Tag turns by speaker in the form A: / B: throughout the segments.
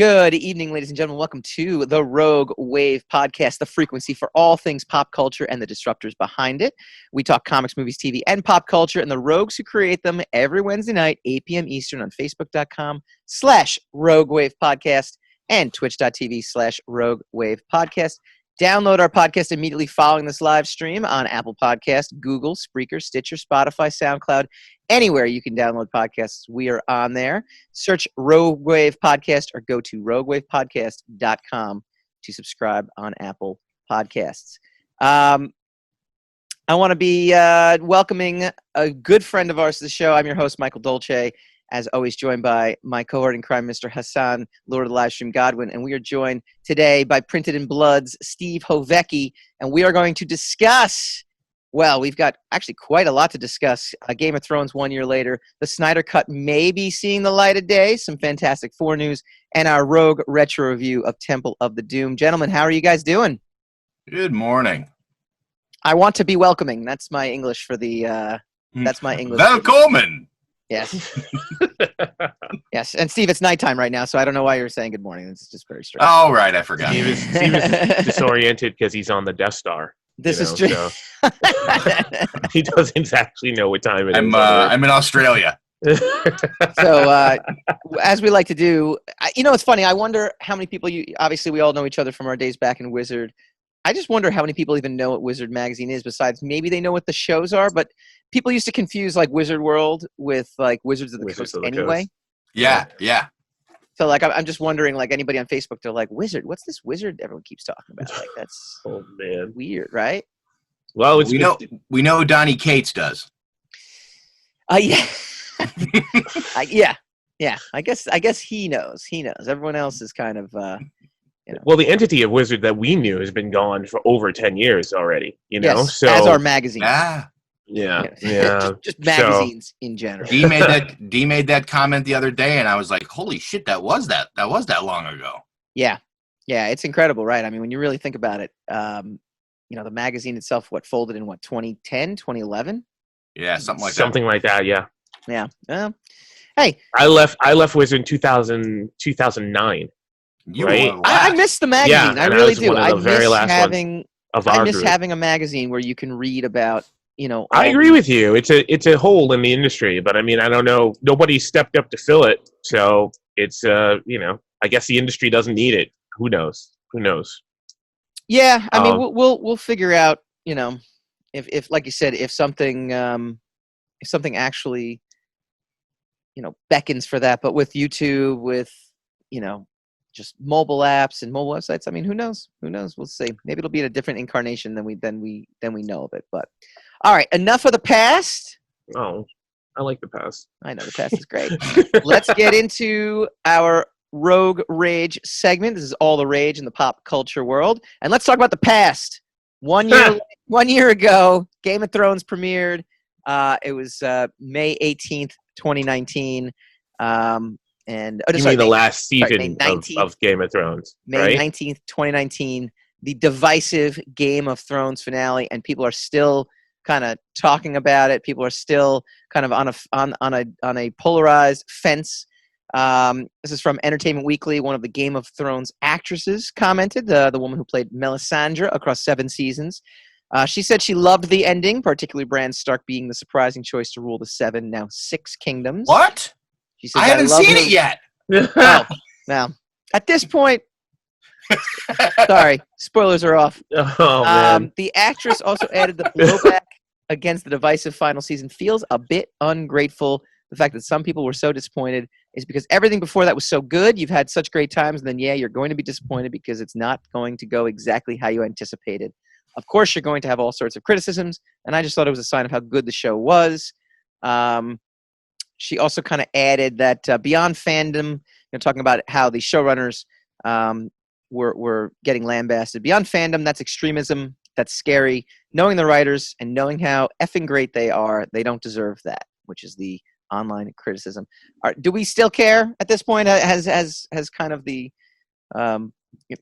A: Good evening, ladies and gentlemen. Welcome to the Rogue Wave podcast, the frequency for all things pop culture and the disruptors behind it. We talk comics, movies, TV, and pop culture, and the rogues who create them every Wednesday night, 8 p.m. Eastern on Facebook.com/Rogue Wave Podcast and Twitch.tv/Rogue Wave Podcast. Download our podcast immediately following this live stream on Apple Podcasts, Google, Spreaker, Stitcher, Spotify, SoundCloud, anywhere you can download podcasts. We are on there. Search Rogue Wave Podcast or go to roguewavepodcast.com to subscribe on Apple Podcasts. I want to be welcoming a good friend of ours to the show. I'm your host, Michael Dolce, as always joined by my cohort in crime, Mr. Hassan, Lord of the Livestream Godwin, and we are joined today by Printed in Blood's Steve Hoveke, and we are going to discuss, well, we've got actually quite a lot to discuss. Game of Thrones 1 year later, the SnyderCut may be seeing the light of day, some Fantastic Four news, and our Rogue retro review of Temple of the Doom. Gentlemen, how are you guys doing?
B: Good morning.
A: I want to be welcoming. That's my English for the, that's my English.
B: Velkommen!
A: Yes. Yes. And Steve, it's nighttime right now, so I don't know why you're saying good morning. It's just very strange.
B: Oh, right. I forgot.
C: Steve is disoriented because he's on the Death Star.
A: This is true.
C: So he doesn't actually know what time it is.
B: I'm in Australia.
A: So, as we like to do, it's funny. I wonder how many people obviously we all know each other from our days back in Wizard. I just wonder how many people even know what Wizard Magazine is, besides maybe they know what the shows are, but people used to confuse like Wizard World with like Wizards of the Coast anyway.
B: Yeah.
A: So like, I'm just wondering, like anybody on Facebook, they're like, Wizard, what's this Wizard everyone keeps talking about? Like, that's
C: oh man,
A: weird, right?
C: Well,
B: we know Donnie Cates does.
A: Yeah. Yeah. I guess he knows. Everyone else is kind of,
C: Well, the entity of Wizard that we knew has been gone for over 10 years already,
A: yes,
C: so
A: as our magazine.
C: Yeah.
A: just magazines in general.
B: D made that comment the other day, and I was like, "Holy shit, that was that long ago."
A: Yeah, it's incredible, right? I mean, when you really think about it, the magazine itself, folded in 2010, 2011?
B: Yeah, something like
C: that. Yeah.
A: Hey,
C: I left Wizard in 2009. Right?
A: I miss the magazine.
C: Yeah,
A: I really do.
C: I
A: miss having a magazine where you can read about.
C: I agree with you. It's a hole in the industry, but I mean, I don't know. Nobody stepped up to fill it, so it's I guess the industry doesn't need it. Who knows?
A: Yeah, I mean, we'll figure out. If like you said, if something actually, beckons for that. But with YouTube, with just mobile apps and mobile websites, I mean, who knows? We'll see. Maybe it'll be in a different incarnation than we know of it. But all right, enough of the past.
C: Oh, I like the past.
A: I know the past is great. Let's get into our Rogue Rage segment. This is all the rage in the pop culture world, and let's talk about the past. 1 year ago, Game of Thrones premiered. It was May 18th, 2019.
C: The last season of Game of Thrones,
A: May 19th, 2019, the divisive Game of Thrones finale, and people are still kind of talking about it. People are still kind of on a polarized fence. This is from Entertainment Weekly. One of the Game of Thrones actresses commented, the woman who played Melisandre across 7 seasons. She said she loved the ending, particularly Bran Stark being the surprising choice to rule the 7, now 6 kingdoms.
B: What?
A: She said,
B: I haven't seen it yet.
A: Oh, now, at this point, sorry, spoilers are off.
C: Oh, man.
A: The actress also added the blowback against the divisive final season feels a bit ungrateful. The fact that some people were so disappointed is because everything before that was so good. You've had such great times, and then, you're going to be disappointed because it's not going to go exactly how you anticipated. Of course, you're going to have all sorts of criticisms, and I just thought it was a sign of how good the show was. She also kind of added that beyond fandom, talking about how the showrunners were getting lambasted. Beyond fandom, that's extremism. That's scary. Knowing the writers and knowing how effing great they are, they don't deserve that, which is the online criticism. Do we still care at this point? Has kind of the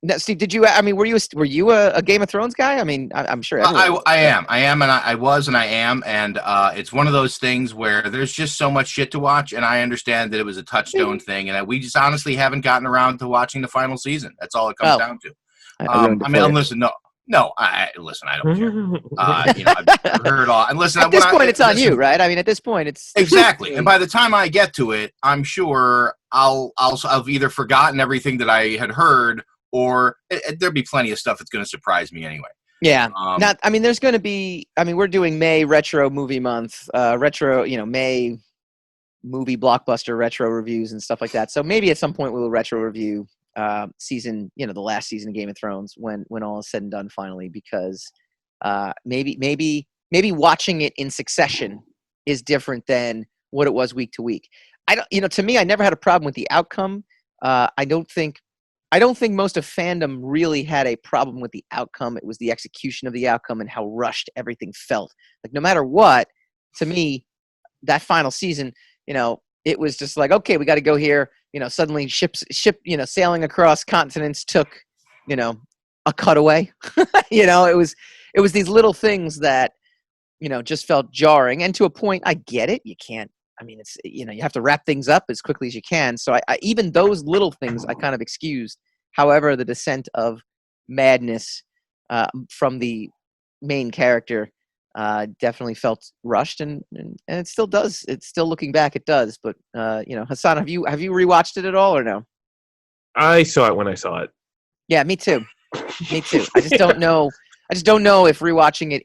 A: Now, Steve, did you? I mean, were you a Game of Thrones guy? I mean, I'm sure. Everyone was,
B: I am, and I was, and I am, and it's one of those things where there's just so much shit to watch, and I understand that it was a touchstone thing, and that we just honestly haven't gotten around to watching the final season. That's all it comes down to. I mean, listen, listen, I don't care. I've heard all, and listen.
A: At this point, it's on you, right? I mean, at this point, it's
B: exactly. And by the time I get to it, I'm sure I've either forgotten everything that I had heard, or there'll be plenty of stuff that's going to surprise me anyway.
A: Yeah. I mean, there's going to be. I mean, we're doing May Retro Movie Month, May movie blockbuster retro reviews and stuff like that. So maybe at some point we will retro review season, the last season of Game of Thrones when all is said and done finally, because maybe watching it in succession is different than what it was week to week. To me, I never had a problem with the outcome. I don't think most of fandom really had a problem with the outcome. It was the execution of the outcome and how rushed everything felt. Like, no matter what, to me, that final season, it was just like, okay, we got to go here. Suddenly ship, sailing across continents took, a cutaway. It was these little things that, just felt jarring. And to a point, I get it. You can't. I mean, it's, you have to wrap things up as quickly as you can. So I even those little things I kind of excused. However, the descent of madness from the main character definitely felt rushed, and it still does. It's still, looking back, it does. But Hassan, have you rewatched it at all or no? I
C: saw it when I saw it.
A: Yeah, me too. Me too. I just don't know. If rewatching it,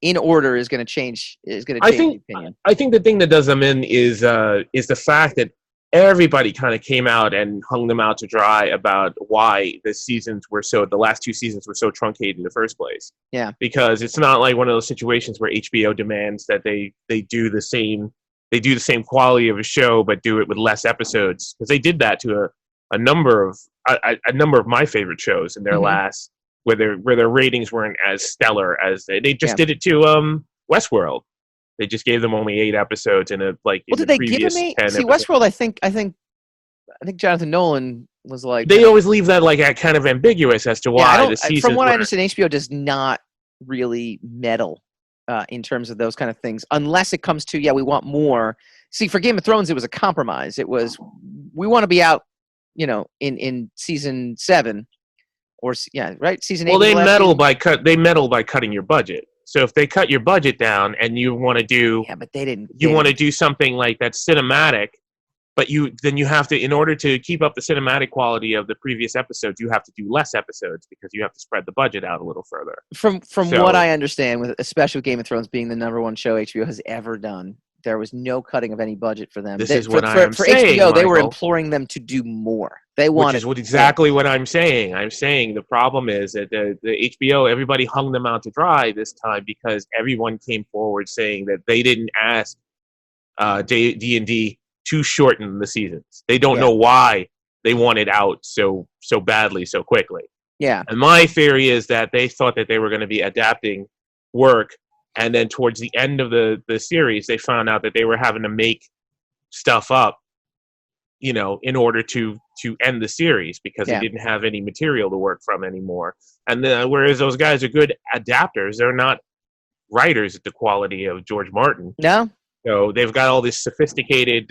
A: in order is going to change. The opinion.
C: I think the thing that does them in is the fact that everybody kind of came out and hung them out to dry about why the last two seasons were so truncated in the first place.
A: Yeah.
C: Because it's not like one of those situations where HBO demands that they do the same quality of a show but do it with less episodes, because they did that to a number of my favorite shows in their last, where their ratings weren't as stellar as they just did it to Westworld. They just gave them only 8 episodes in
A: did they give them 8? See, Westworld, I think Jonathan Nolan was like,
C: they always leave that kind of ambiguous as to why the seasons.
A: From what I understand, HBO does not really meddle in terms of those kind of things, unless it comes to we want more. See, for Game of Thrones, it was a compromise. It was, we want to be out, in season 7, or right, season 8.
C: Well, they meddle by cutting your budget. So if they cut your budget down and you want to do,
A: but they didn't.
C: You want to do something like that's cinematic, but then you have to, in order to keep up the cinematic quality of the previous episodes, you have to do less episodes because you have to spread the budget out a little further.
A: From what I understand, especially with Game of Thrones being the #1 show HBO has ever done, there was no cutting of any budget for them.
C: For HBO,
A: they were imploring them to do more. They wanted,
C: which is exactly what I'm saying. I'm saying the problem is that the HBO, everybody hung them out to dry this time because everyone came forward saying that they didn't ask D&D to shorten the seasons. They don't know why they wanted out so badly so quickly.
A: Yeah.
C: And my theory is that they thought that they were going to be adapting work, and then towards the end of the series, they found out that they were having to make stuff up, in order to end the series, because they didn't have any material to work from anymore. And then, whereas those guys are good adapters, they're not writers at the quality of George Martin.
A: No.
C: So they've got all this sophisticated,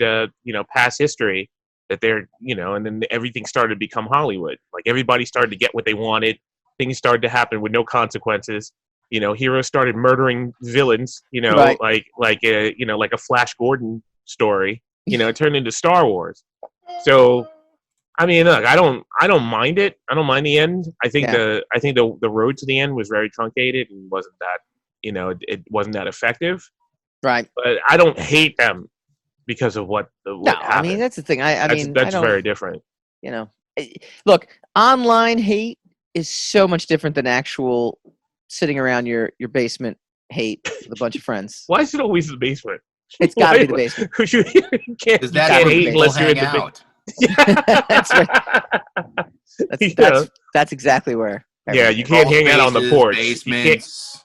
C: past history that they're, and then everything started to become Hollywood. Like, everybody started to get what they wanted. Things started to happen with no consequences. Heroes started murdering villains,
A: right.
C: like a Flash Gordon story. It turned into Star Wars. So, I mean, look, I don't mind it. I don't mind the end. I think the road to the end was very truncated and wasn't that, it wasn't that effective.
A: Right.
C: But I don't hate them because of what happened.
A: I mean, that's the thing.
C: That's very different.
A: Look, online hate is so much different than actual sitting around your basement hate with a bunch of friends.
C: Why is it always the basement?
A: It's got to be the basement.
B: You can't hate unless you're in the basement.
A: That's right. That's exactly where.
C: Yeah, you can't hang out on the porch.
B: Basements,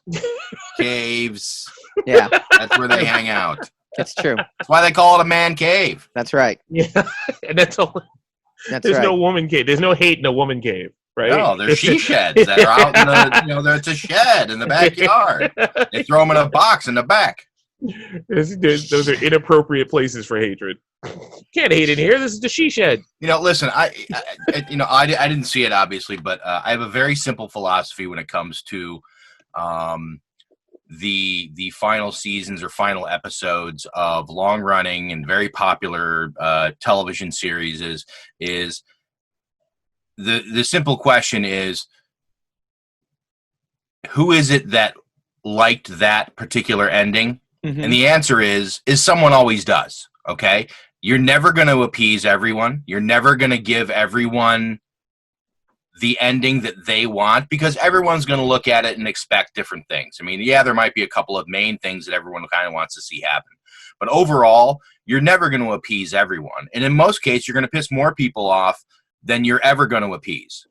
B: caves.
A: Yeah,
B: that's where they hang out.
A: It's true.
B: That's why they call it a man cave.
A: That's right.
C: Yeah, and that's all. There's no woman cave. There's no hate in a woman cave. right?
B: No, they're she sheds that are out in the, there's a shed in the backyard. They throw them in a box in the back.
C: Those are inappropriate places for hatred. Can't hate in here. This is the she shed.
B: Listen, I didn't see it obviously, but I have a very simple philosophy when it comes to the final seasons or final episodes of long running and very popular television series is the simple question is, who is it that liked that particular ending? Mm-hmm. And the answer is someone always does. Okay. You're never going to appease everyone. You're never going to give everyone the ending that they want, because everyone's going to look at it and expect different things. I mean, yeah, there might be a couple of main things that everyone kind of wants to see happen, but overall, you're never going to appease everyone. And in most cases, you're going to piss more people off than you're ever going to appease.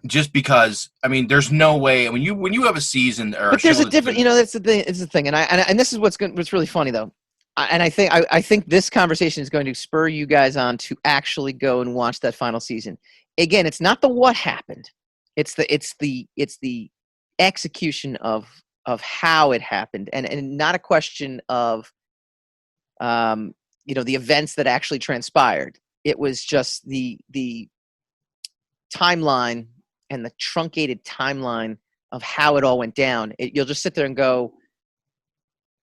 B: Just because, I mean, there's no way when you have a season or
A: but there's a different, that's the thing. It's the thing, and this is what's really funny though. And I think this conversation is going to spur you guys on to actually go and watch that final season. Again, it's not the what happened; it's the execution of how it happened, and not a question of the events that actually transpired. It was just the timeline and the truncated timeline of how it all went down. You'll just sit there and go,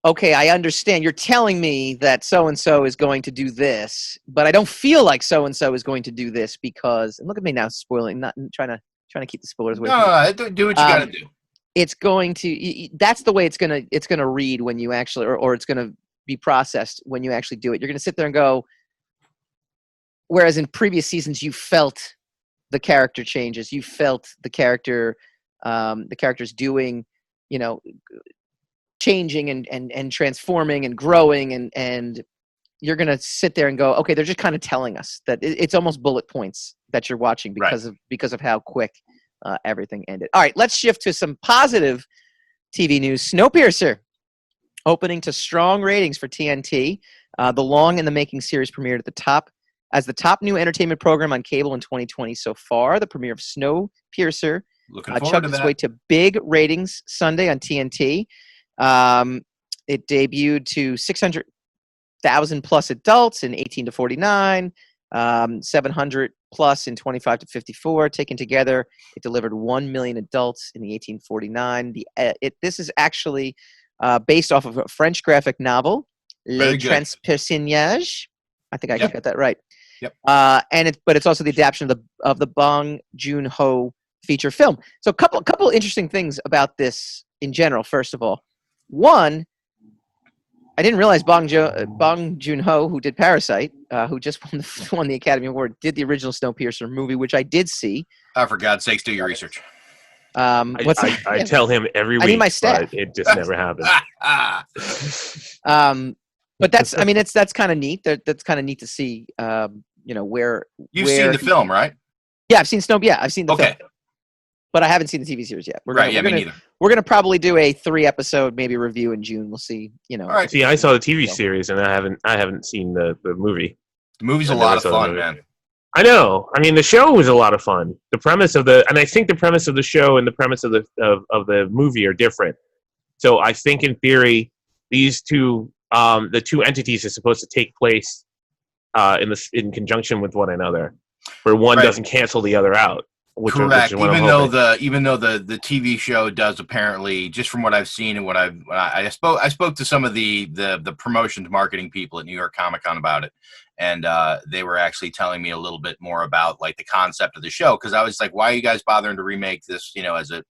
A: okay, I understand. You're telling me that so-and-so is going to do this, but I don't feel like so-and-so is going to do this because, and look at me now spoiling, not trying to keep the spoilers away.
B: No, do what you got to do.
A: It's going to, that's the way it's going to read when you actually, or it's going to be processed when you actually do it. You're going to sit there and go, whereas in previous seasons, you felt the character changes. You felt the characters doing, changing and transforming and growing, and you're going to sit there and go, okay, they're just kind of telling us that it's almost bullet points that you're watching because of how quick everything ended. All right, let's shift to some positive TV news. Snowpiercer opening to strong ratings for TNT. The long in the making series premiered as the top new entertainment program on cable in 2020 so far. The premiere of Snowpiercer chugged its way to big ratings Sunday on TNT. It debuted to 600,000 plus adults in 18 to 49, 700 plus in 25 to 54. Taken together, it delivered 1 million adults in the 1849. This is actually based off of a French graphic novel, Les Transpersignages. I think I got that right.
B: Yep.
A: But it's also the adaptation of the Bong Joon-ho feature film. So a couple interesting things about this in general. First of all, one, I didn't realize Bong Joon-ho, who did Parasite, who just won the Academy Award, did the original Snowpiercer movie, which I did see.
B: For God's sakes, do your research.
C: I tell him every week,
A: I need my staff.
C: But it just never happens.
A: But that's kind of neat. That's kind of neat to see. Where
B: you've seen the film, right?
A: Yeah, I've seen I've seen the film. But I haven't seen the TV series yet.
B: Me neither.
A: We're gonna probably do a 3-episode maybe review in June. We'll see. All
C: right. See, I saw the TV series and I haven't seen the movie.
B: The movie's a lot of fun, man.
C: I know. I mean, the show was a lot of fun. The premise of I think the premise of the show and the premise of the movie are different. So I think in theory, these two, the two entities are supposed to take place in conjunction with one another, where one doesn't cancel the other out.
B: Correct. Even though the TV show does apparently, just from what I've seen and what I spoke to some of the promotions marketing people at New York Comic Con about it, and they were actually telling me a little bit more about like the concept of the show, because I was like, why are you guys bothering to remake this? The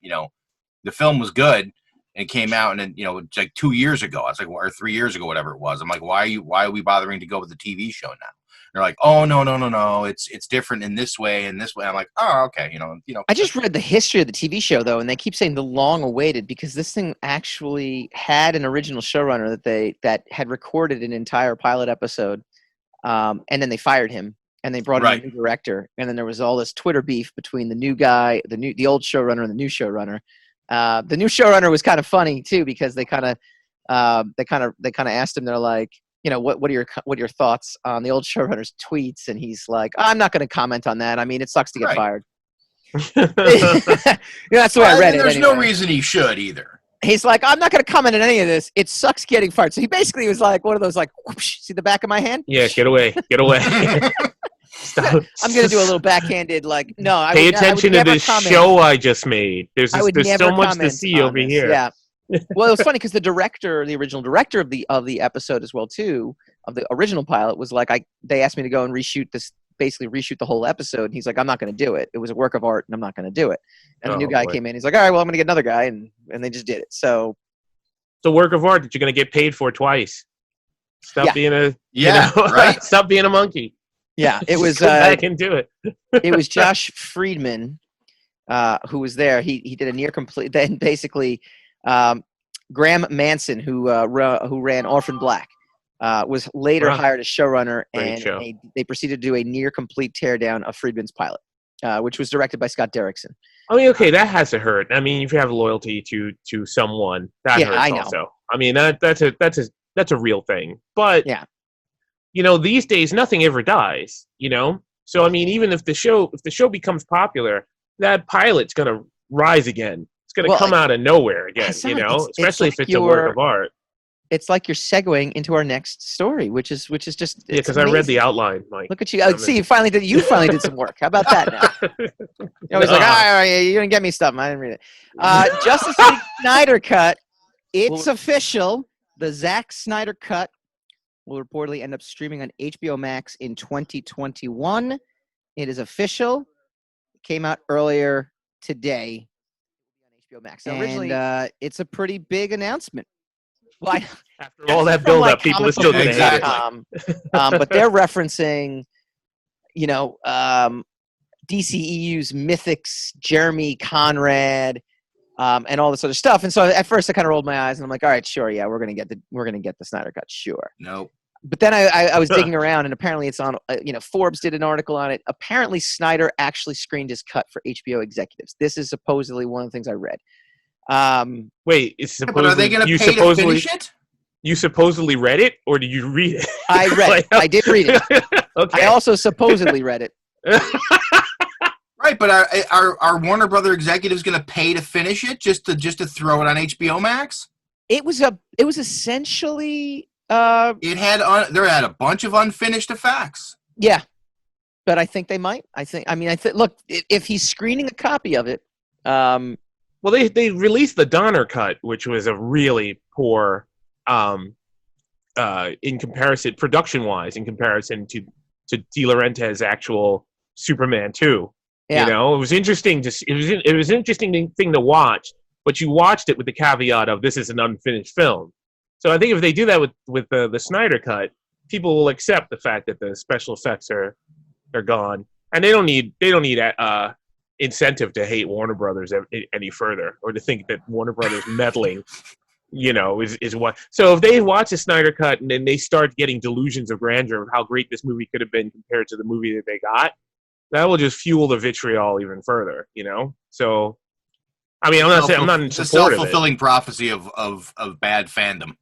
B: film was good and it came out, and it's like 2 years ago. I was like, or 3 years ago, whatever it was. I'm like, why are we bothering to go with the TV show now? They're like, oh no, it's different in this way and this way. I'm like, oh, okay, I
A: just read the history of the TV show though, and they keep saying the long awaited, because this thing actually had an original showrunner that had recorded an entire pilot episode, and then they fired him and they brought in a new director, and then there was all this Twitter beef between the new guy, the old showrunner, and the new showrunner. The new showrunner was kind of funny too, because they kind of asked him, they're like, what are your thoughts on the old showrunner's tweets? And he's like, I'm not going to comment on that. I mean, it sucks to get fired. That's the way I read it.
B: There's
A: anyway.
B: no reason he should either.
A: He's like, I'm not going to comment on any of this. It sucks getting fired. So he basically was like one of those like, whoosh, see the back of my hand?
C: Yeah, get away.
A: I'm going to do a little backhanded like, no.
C: Pay attention to this show I just made. There's so much to see over here.
A: Yeah. Well, it was funny because the original director of the episode as well too, of the original pilot was like, they asked me to go and reshoot the whole episode. And he's like, I'm not going to do it. It was a work of art and I'm not going to do it. And a new guy came in. He's like, all right, well, I'm going to get another guy. And they just did it. So
C: it's a work of art that you're going to get paid for twice. Stop being
B: right.
C: Stop being a monkey.
A: Yeah, it was.
C: Go back and do it.
A: It was Josh Friedman who was there. He did a near complete. Then basically, Graham Manson, who ran Orphan Black, was later hired as showrunner, and they proceeded to do a near complete teardown of Friedman's pilot, which was directed by Scott Derrickson.
C: I mean, okay, that has to hurt. I mean, if you have loyalty to someone, that hurts
A: I know.
C: also. I mean, that's a real thing. But these days nothing ever dies. So I mean, even if the show becomes popular, that pilot's gonna rise again. It's gonna come out of nowhere again. Especially if it's a work of art.
A: It's like you're segueing into our next story, which is just
C: because I read the outline, Mike.
A: Look at you! See, you finally did some work. How about that? Now you're always like, all right, you didn't get me stuff. I didn't read it. Justice League Snyder Cut. It's official. The Zack Snyder Cut will reportedly end up streaming on HBO Max in 2021. It is official. It came out earlier today on HBO Max. So originally, it's a pretty big announcement. Well,
C: after all that build-up, people are still going to hate it.
A: But they're referencing, DCEU's mythics, Jeremy Conrad, and all this other stuff. And so at first, I kind of rolled my eyes, and I'm like, all right, sure, yeah, we're gonna get the Snyder Cut, sure.
B: Nope.
A: But then I was digging around, and apparently it's on. Forbes did an article on it. Apparently, Snyder actually screened his cut for HBO executives. This is supposedly one of the things I read.
C: Wait, it's supposedly,
B: but are they going to pay to finish it?
C: You supposedly read it, or did you read it?
A: I read it. I did read it.
C: Okay.
A: I also supposedly read it.
B: Right, but are Warner Brother executives going to pay to finish it just to throw it on HBO Max?
A: It was essentially.
B: There had a bunch of unfinished effects.
A: Yeah, but I think they might. Look, if he's screening a copy of it.
C: Well, they released the Donner cut, which was a really poor, in comparison, production-wise, in comparison to De Laurentiis' actual Superman 2.
A: Yeah.
C: It was interesting. It was an interesting thing to watch, but you watched it with the caveat of this is an unfinished film. So I think if they do that with the Snyder cut, people will accept the fact that the special effects are gone, and they don't need incentive to hate Warner Brothers any further, or to think that Warner Brothers meddling, is what. So if they watch the Snyder cut and then they start getting delusions of grandeur of how great this movie could have been compared to the movie that they got, that will just fuel the vitriol even further. So, I mean, I'm not in support of it.
B: It's a self-fulfilling prophecy of bad fandom.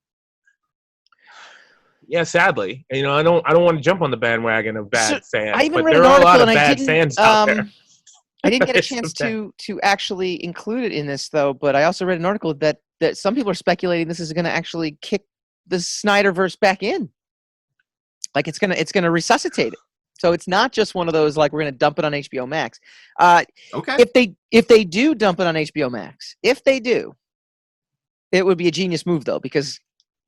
C: Yeah, sadly, I don't want to jump on the bandwagon of bad fans, but
A: there
C: are a lot of bad fans out there.
A: I didn't get a chance to actually include it in this, though, but I also read an article that some people are speculating this is going to actually kick the Snyderverse back in. Like it's gonna resuscitate it. So it's not just one of those like we're going to dump it on HBO Max.
B: Okay.
A: If they do dump it on HBO Max, it would be a genius move though, because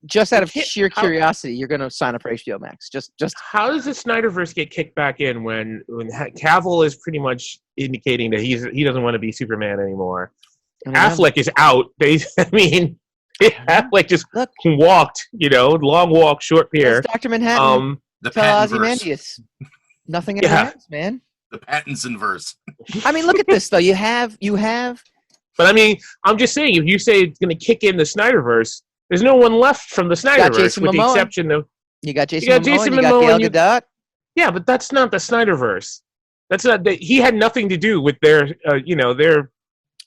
A: just out of sheer curiosity, you're going to sign up for HBO Max. Just
C: how does the Snyderverse get kicked back in when Cavill is pretty much indicating that he doesn't want to be Superman anymore? Affleck is out. Affleck just walked. Long walk, short pier.
A: Dr. Manhattan.
B: The
A: tell Ozymandias. Nothing ever happens, man.
B: The Pattinson verse.
A: I mean, look at this though. You have.
C: But I mean, I'm just saying, if you say it's going to kick in the Snyderverse, there's no one left from the Snyderverse with the exception of
A: you got Jason Momoa, you got Gal Gadot.
C: Yeah, but that's not the Snyderverse. That's not. He had nothing to do with their.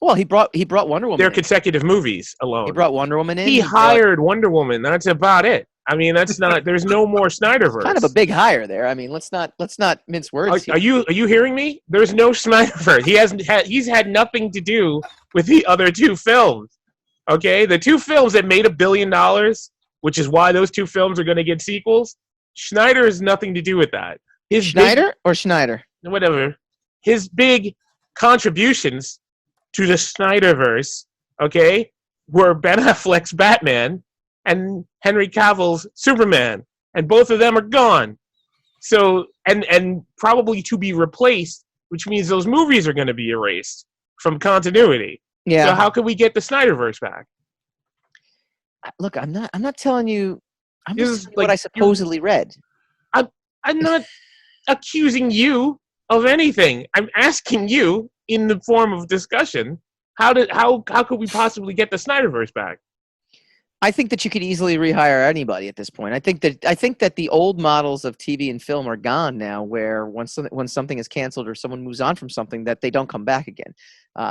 A: Well, he brought Wonder Woman.
C: Their consecutive movies alone.
A: He brought Wonder Woman in.
C: He hired Wonder Woman. That's about it. I mean, that's not. There's no more Snyderverse.
A: Kind of a big hire there. I mean, let's not mince words.
C: Are you hearing me? There's no Snyderverse. He's had nothing to do with the other two films. Okay, the two films that made $1 billion, which is why those two films are going to get sequels. Snyder has nothing to do with that.
A: Schneider or Schneider?
C: Whatever. His big contributions to the Snyderverse, okay, were Ben Affleck's Batman and Henry Cavill's Superman, and both of them are gone. So, and probably to be replaced, which means those movies are going to be erased from continuity.
A: Yeah.
C: So how can we get the Snyderverse back?
A: Look, I'm not telling you. I'm
C: This
A: just
C: is
A: telling you what I supposedly reid.
C: I'm not accusing you of anything. I'm asking you in the form of discussion. How could we possibly get the Snyderverse back?
A: I think that you could easily rehire anybody at this point. I think that the old models of TV and film are gone now, where when something is canceled or someone moves on from something, that they don't come back again.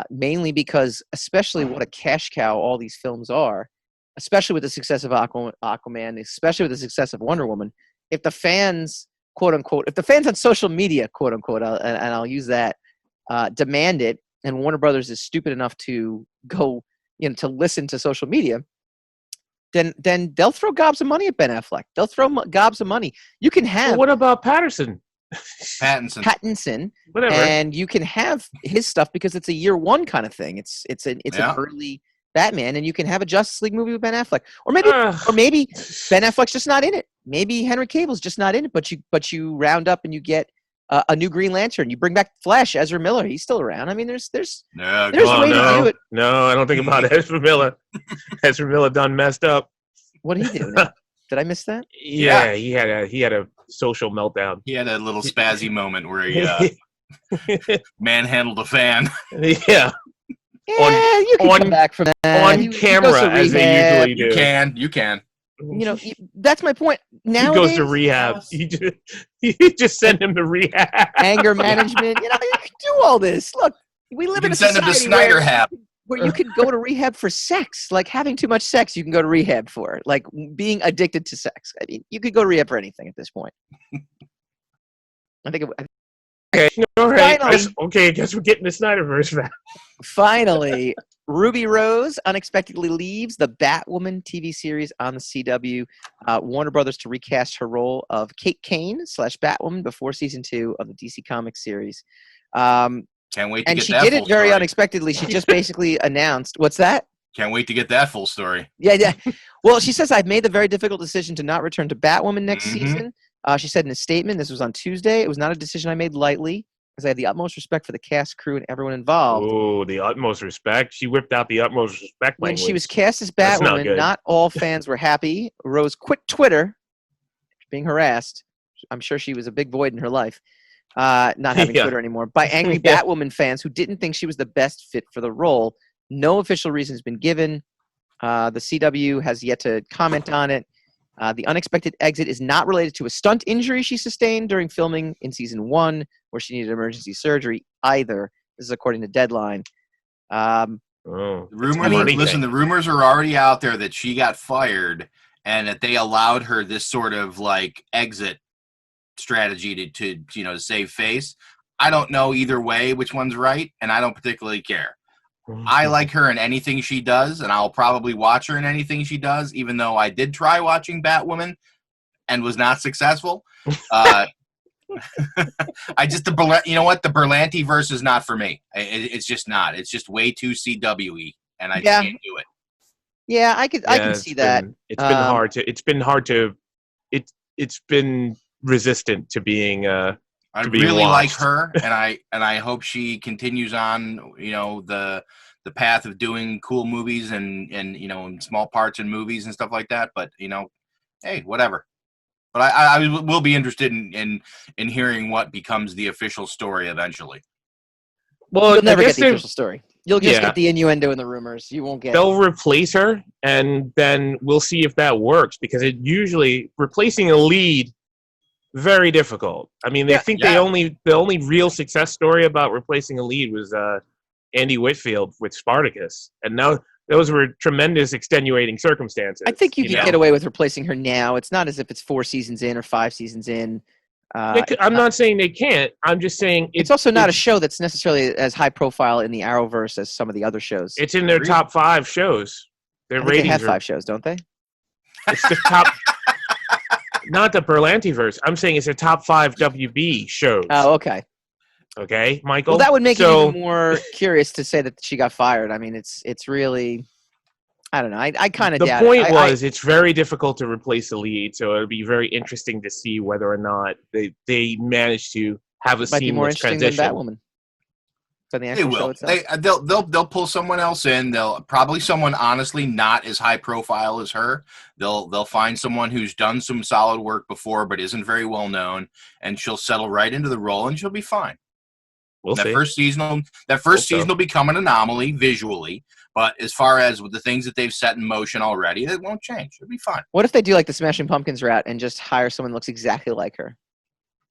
A: Mainly because, especially what a cash cow all these films are, especially with the success of Aquaman, especially with the success of Wonder Woman, if the fans, quote unquote, if the fans on social media, quote unquote, and I'll use that, demand it, and Warner Brothers is stupid enough to go, to listen to social media, then they'll throw gobs of money at Ben Affleck. They'll throw gobs of money. You can have.
C: Well, what about Pattinson?
A: Whatever. And you can have his stuff because it's a year one kind of thing. It's an early Batman, and you can have a Justice League movie with Ben Affleck, or maybe Ben Affleck's just not in it. Maybe Henry Cavill's just not in it, but you round up and you get a new Green Lantern. You bring back Flash, Ezra Miller. He's still around. I mean, there's a way to do it.
C: No, I don't think about Ezra Miller. Ezra Miller done messed up.
A: What did he do? Now? Did I miss that?
C: Yeah, he had a social meltdown.
B: He had a little spazzy moment where he manhandled a fan.
C: Yeah.
A: Yeah, you can come back from that.
C: On camera, as they usually do.
B: You can.
A: That's my point. Nowadays,
C: he goes to rehab. You just send him to rehab.
A: Anger management. You can do all this. Look, we live in a society
B: send him to Snyder
A: where you can go to rehab for sex. Like having too much sex, you can go to rehab for. Like being addicted to sex. I mean, you could go to rehab for anything at this point. I think.
C: Okay, all right.
A: Finally,
C: I guess we're getting the Snyderverse back.
A: Finally, Ruby Rose unexpectedly leaves the Batwoman TV series on the CW. Warner Brothers to recast her role of Kate Kane / Batwoman before season 2 of the DC Comics series.
B: Can't wait to
A: and
B: get
A: she
B: that
A: did
B: full
A: it very
B: story.
A: Unexpectedly. She just basically announced, what's that?
B: Can't wait to get that full story.
A: Yeah. Well, she says, I've made the very difficult decision to not return to Batwoman next season. She said in a statement, this was on Tuesday, it was not a decision I made lightly, because I have the utmost respect for the cast, crew, and everyone involved.
C: Oh, the utmost respect. She whipped out the utmost respect
A: When
C: language.
A: she was cast as Batwoman, not all fans were happy. Rose quit Twitter, being harassed. I'm sure she was a big void in her life, not having Twitter anymore, by angry Batwoman fans who didn't think she was the best fit for the role. No official reason has been given. The CW has yet to comment on it. The unexpected exit is not related to a stunt injury she sustained during filming in season 1, where she needed emergency surgery either. This is according to Deadline.
B: The rumors are already out there that she got fired and that they allowed her this sort of like exit strategy to save face. I don't know either way which one's right, and I don't particularly care. I like her in anything she does, and I'll probably watch her in anything she does, even though I did try watching Batwoman and was not successful. The Berlanti verse is not for me. It's just not. It's just way too CW-y, and I can't do it.
A: Yeah, I can see that.
C: It's been resistant to being I
B: really like her, and I hope she continues on, the path of doing cool movies and in small parts in movies and stuff like that. But hey, whatever. But I will be interested in hearing what becomes the official story eventually.
A: Well, you'll never get the official story. You'll just get the innuendo and the rumors. You won't get.
C: They'll replace her, and then we'll see if that works, because it usually replacing a lead. Very difficult. I mean, the only real success story about replacing a lead was Andy Whitfield with Spartacus, and now those were tremendous extenuating circumstances.
A: I think you could get away with replacing her now. It's not as if it's 4 seasons in or 5 seasons in.
C: I'm not saying they can't. I'm just saying
A: it's also not a show that's necessarily as high profile in the Arrowverse as some of the other shows.
C: It's in their top 5 shows. Their ratings
A: they have 5 shows, don't they?
C: It's the top. Not the Berlantiverse. I'm saying it's the top 5 WB shows.
A: Oh, okay.
C: Okay, Michael.
A: Well, that would make it even more curious to say that she got fired. I mean, it's really, I don't know. I kind of doubt it.
C: The point was, it's very difficult to replace the lead, so it would be very interesting to see whether or not they managed to have a seamless transition.
A: Than Batwoman.
B: They will. They'll pull someone else in. They'll probably someone honestly not as high profile as her. They'll find someone who's done some solid work before but isn't very well known, and she'll settle right into the role and she'll be fine.
C: We'll see.
B: First season will become an anomaly visually, but as far as with the things that they've set in motion already, it won't change. It'll be fine.
A: What if they do like the Smashing Pumpkins route and just hire someone that looks exactly like her?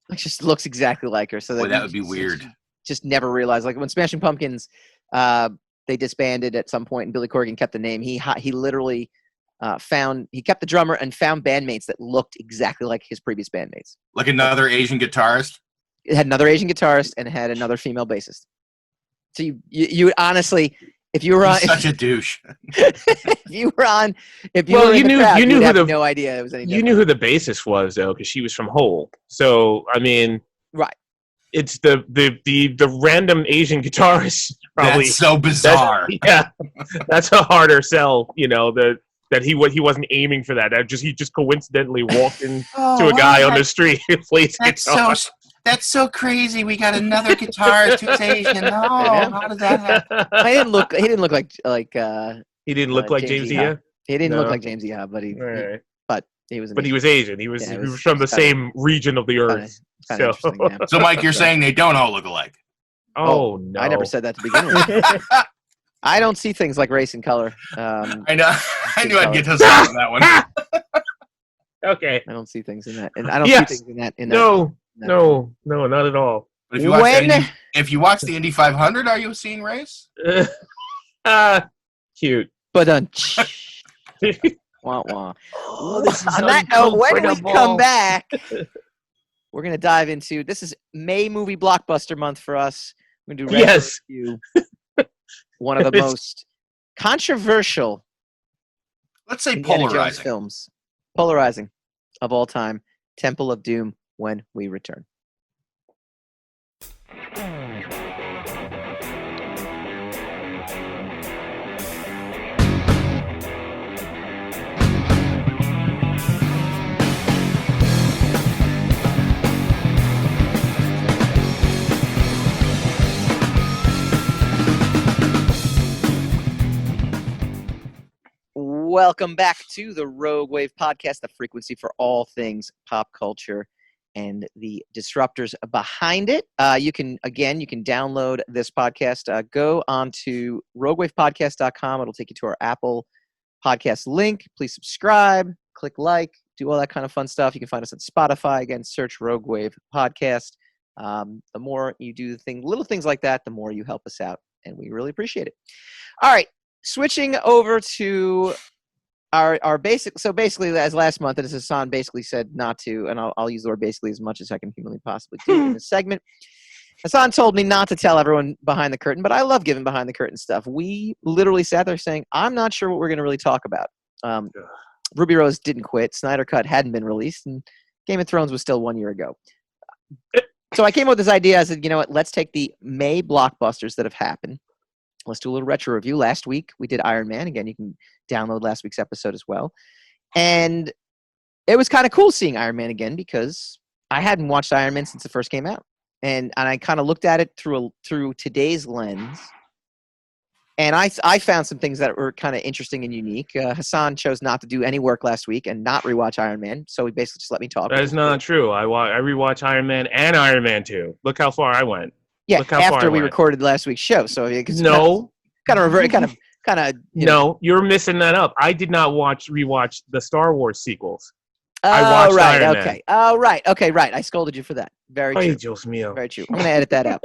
A: Like just looks exactly like her. So that
B: would be weird.
A: Just never realized. Like when Smashing Pumpkins, they disbanded at some point, and Billy Corgan kept the name. He literally kept the drummer and found bandmates that looked exactly like his previous bandmates.
B: Like another Asian guitarist.
A: It had another Asian guitarist and it had another female bassist. So you honestly, if you were on,
B: such a douche.
A: If you knew no idea it was any different.
C: You knew who the bassist was though, because she was from Hole. So I mean,
A: right.
C: It's the random Asian guitarist. Probably
B: that's so bizarre.
C: That's a harder sell. You know that he wasn't aiming for that. He just coincidentally walked into a guy on the street who plays guitar.
B: That's so crazy. We got another guitarist who's Asian. Oh, how did that happen?
A: He didn't look like
C: he didn't look like James Iha.
A: He didn't look like James Iha, but he was.
C: But he was Asian. He was from the same region of the earth.
B: So, Mike, you're saying they don't all look alike?
C: Oh no!
A: I never said that to begin with. I don't see things like race and color.
B: I know. I knew I'd get to on that one.
C: Okay.
A: I don't see things in that, and I don't see things in that.
C: No, not at all.
B: But if you watch the Indy 500, are you seeing race?
C: Cute.
A: But wah wah. On that note, when we come back, we're gonna dive into this is May movie blockbuster month for us. We're gonna do review. One of the most controversial,
B: let's say polarizing
A: films, of all time, Temple of Doom. When we return. Welcome back to the Rogue Wave podcast, the frequency for all things pop culture and the disruptors behind it. You can download this podcast. Go on to roguewavepodcast.com. It'll take you to our Apple podcast link. Please subscribe, click like, do all that kind of fun stuff. You can find us on Spotify. Again, search Rogue Wave Podcast. The more you do little things like that, the more you help us out, and we really appreciate it. All right, switching over to our basic. So basically, as last month, as Hassan basically said not to, and I'll use the word basically as much as I can humanly possibly do in this segment. Hassan told me not to tell everyone behind the curtain, but I love giving behind the curtain stuff. We literally sat there saying, I'm not sure what we're going to really talk about. Ruby Rose didn't quit. SnyderCut hadn't been released, and Game of Thrones was still 1 year ago. So I came up with this idea. I said, you know what? Let's take the May blockbusters that have happened. Let's do a little retro review. Last week, we did Iron Man. Again, you can download last week's episode as well. And it was kind of cool seeing Iron Man again because I hadn't watched Iron Man since it first came out. And I kind of looked at it through today's lens. And I found some things that were kind of interesting and unique. Hassan chose not to do any work last week and not rewatch Iron Man. So he basically just let me talk.
C: That is not true. I rewatched Iron Man and Iron Man 2. Look how far I went.
A: Yeah, after we recorded last week's show. So
C: no,
A: kind of.
C: No, you're missing that up. I did not rewatch the Star Wars sequels.
A: I watched Iron Man. Oh, right. Okay, right. I scolded you for that. Very true.
C: Dios mío.
A: Very true. I'm going to edit that out.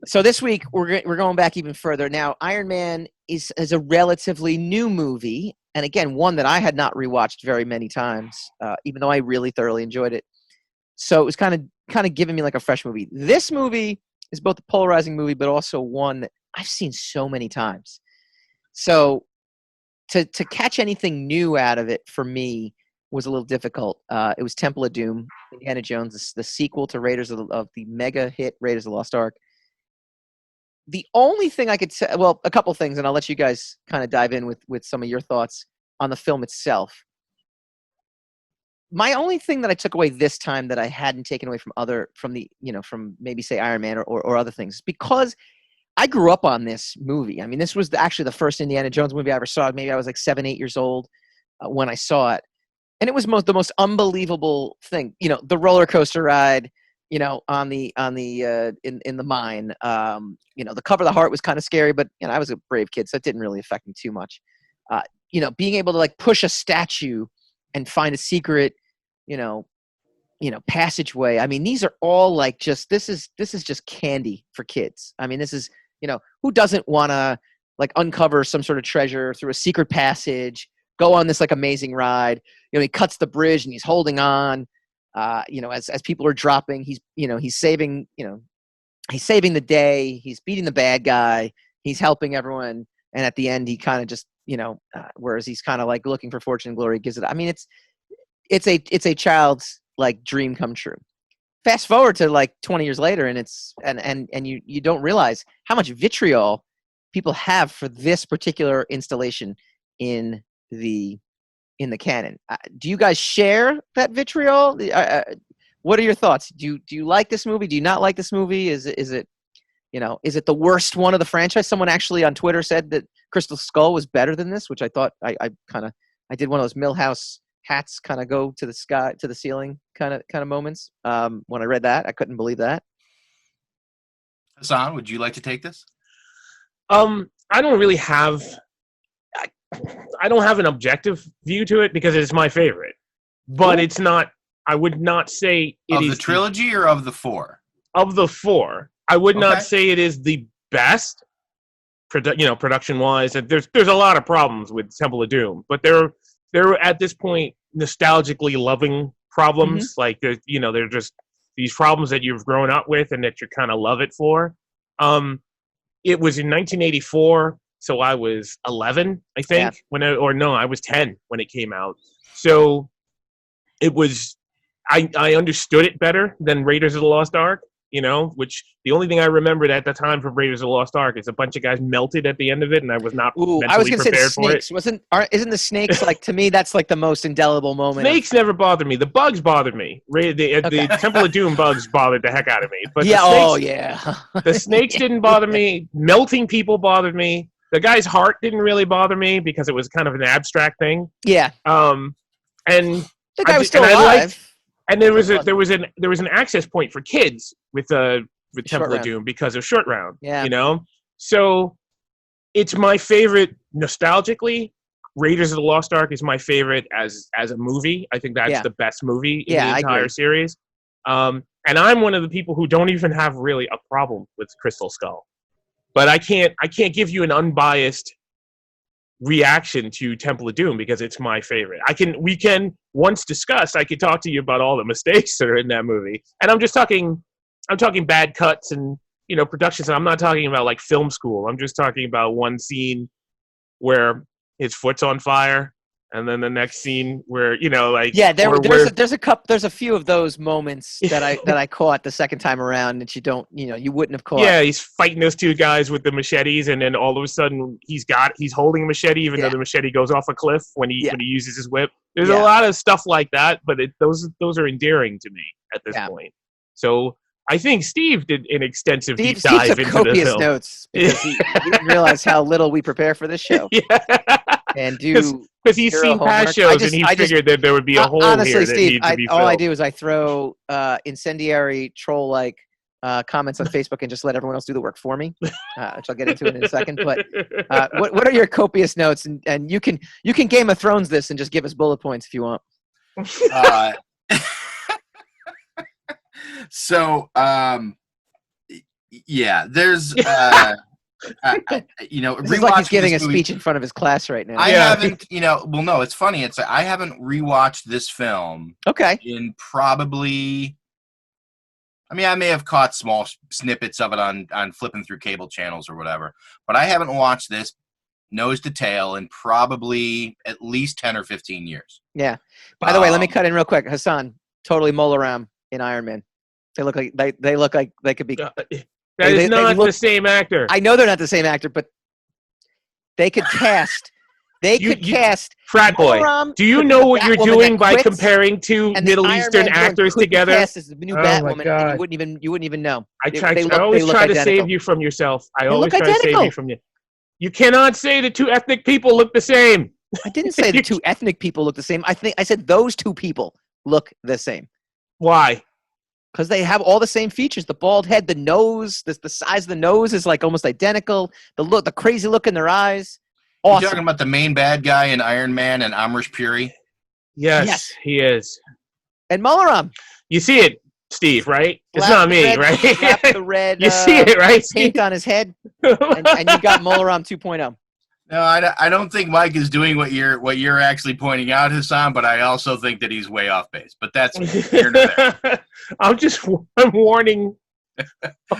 A: So this week we're going back even further. Now, Iron Man is a relatively new movie, and again, one that I had not rewatched very many times, even though I really thoroughly enjoyed it. So it was kind of giving me like a fresh movie. This movie is both a polarizing movie, but also one that I've seen so many times. So to catch anything new out of it for me was a little difficult. It was Temple of Doom, Indiana Jones, the sequel to Raiders of the mega hit Raiders of the Lost Ark. The only thing I could say, well, a couple things, and I'll let you guys kind of dive in with some of your thoughts on the film itself. My only thing that I took away this time that I hadn't taken away from maybe say Iron Man or other things, because I grew up on this movie. I mean, this was actually the first Indiana Jones movie I ever saw. Maybe I was like 7, 8 years old when I saw it. And it was the most unbelievable thing, the roller coaster ride, on the in the mine. The cover of the heart was kind of scary, but I was a brave kid, so it didn't really affect me too much. Being able to like push a statue and find a secret, passageway. I mean, these are all like this is just candy for kids. I mean, this is, who doesn't want to like uncover some sort of treasure through a secret passage, go on this like amazing ride. He cuts the bridge and he's holding on. As people are dropping, he's saving the day. He's beating the bad guy. He's helping everyone. And at the end, he kind of just, whereas he's kind of like looking for fortune and glory, gives it. I mean, it's a child's like dream come true. Fast forward to like 20 years later, and you don't realize how much vitriol people have for this particular installation in the canon. Do you guys share that vitriol? What are your thoughts? Do you like this movie? Do you not like this movie? Is it the worst one of the franchise? Someone actually on Twitter said that Crystal Skull was better than this, which I thought I did one of those Millhouse hats kind of go to the sky, to the ceiling kind of moments. When I read that, I couldn't believe that.
B: Hassan, would you like to take this?
C: I don't really have. I don't have an objective view to it because it's my favorite, but it's not. I would not say it is
B: of the trilogy or of the four.
C: Of the four, I would not say it is the best. Production wise, and there's a lot of problems with Temple of Doom, but they're at this point nostalgically loving problems. Mm-hmm. Like they're just these problems that you've grown up with and that you kind of love it for. It was in 1984. So I was 11, I think, I was 10 when it came out. So it was, I understood it better than Raiders of the Lost Ark, which the only thing I remembered at the time from Raiders of the Lost Ark is a bunch of guys melted at the end of it, and I was not mentally prepared for it.
A: Isn't the snakes, like, to me, that's like the most indelible moment.
C: Snakes never bothered me. The bugs bothered me. The Temple of Doom bugs bothered the heck out of me. But the snakes didn't bother me. Melting people bothered me. The guy's heart didn't really bother me because it was kind of an abstract thing.
A: Yeah.
C: And
A: the guy was still alive.
C: And there was an access point for kids with Temple of Doom because of Short Round.
A: Yeah.
C: So it's my favorite nostalgically. Raiders of the Lost Ark is my favorite as a movie. I think that's the best movie in the entire series. And I'm one of the people who don't even have really a problem with Crystal Skull. But I can't give you an unbiased reaction to Temple of Doom because it's my favorite. We can once discuss. I could talk to you about all the mistakes that are in that movie, and I'm talking bad cuts and productions. And I'm not talking about like film school. I'm just talking about one scene where his foot's on fire, and then the next scene where there's a few of those moments that I caught the second time around that you wouldn't have caught. Yeah, he's fighting those two guys with the machetes, and then all of a sudden he's holding a machete, even though the machete goes off a cliff when he uses his whip. There's a lot of stuff like that, but those are endearing to me at this point. So I think Steve did an extensive deep dive into
A: copious
C: the film.
A: Notes because he didn't realize how little we prepare for this show. And
C: because he's seen past shows and he figured that there would be a hole
A: honestly,
C: here
A: Steve,
C: that needs to be filled.
A: All I do is I throw incendiary troll-like comments on Facebook and just let everyone else do the work for me, which I'll get into in a second. But what are your copious notes? And you can Game of Thrones this and just give us bullet points if you want.
B: So Yeah, there's you know,
A: This is like he's
B: rewatching
A: giving a
B: this movie,
A: speech in front of his class right now.
B: I
C: Yeah.
B: haven't, you know, well, no, it's funny. It's I haven't rewatched this film
A: Okay.
B: in probably. I mean, I may have caught small snippets of it on flipping through cable channels or whatever, but I haven't watched this nose to tail in probably at least 10 or 15 years.
A: Yeah. By the way, let me
B: Um,
A: cut in real quick. Hassan, totally Molaram in Iron Man. They look like they could be.
C: That
A: They
C: is not
A: look-
C: the same actor.
A: I know they're not the same actor, but they could cast. They could cast
C: Frat boy.
A: Molaram
C: Do you
A: could be
C: know
A: the
C: what you're
A: Batwoman
C: doing
A: that
C: by
A: quits,
C: comparing two
A: and the
C: Middle
A: Iron
C: Eastern
A: Man villain
C: actors
A: could be
C: together?
A: cast as the new
C: Oh my
A: Batwoman, and
C: God.
A: you wouldn't even know.
C: I
A: They
C: try
A: look
C: to
A: identical.
C: save you from yourself. I
A: They
C: always
A: look
C: try to save
A: identical.
C: you from you. You cannot say the two ethnic people look the same.
A: I didn't say the two ethnic people look the same. I said those two people look the same
C: Why?
A: because they have all the same features. The bald head, the nose, the size of the nose is like almost identical. The crazy look in their eyes.
B: You're
A: Awesome.
B: talking about the main bad guy in Iron Man and Amrish Puri.
C: Yes, he is.
A: And Molaram.
C: You see it, Steve, right? It's
A: Slap
C: not
A: the
C: me,
A: red-
C: right?
A: slap the red.
C: You see it, right?
A: Paint on his head, and you got Molaram 2.0.
B: No, I don't think Mike is doing what you're actually pointing out, Hassan. But I also think that he's way off base. But that's here to there.
C: I'm warning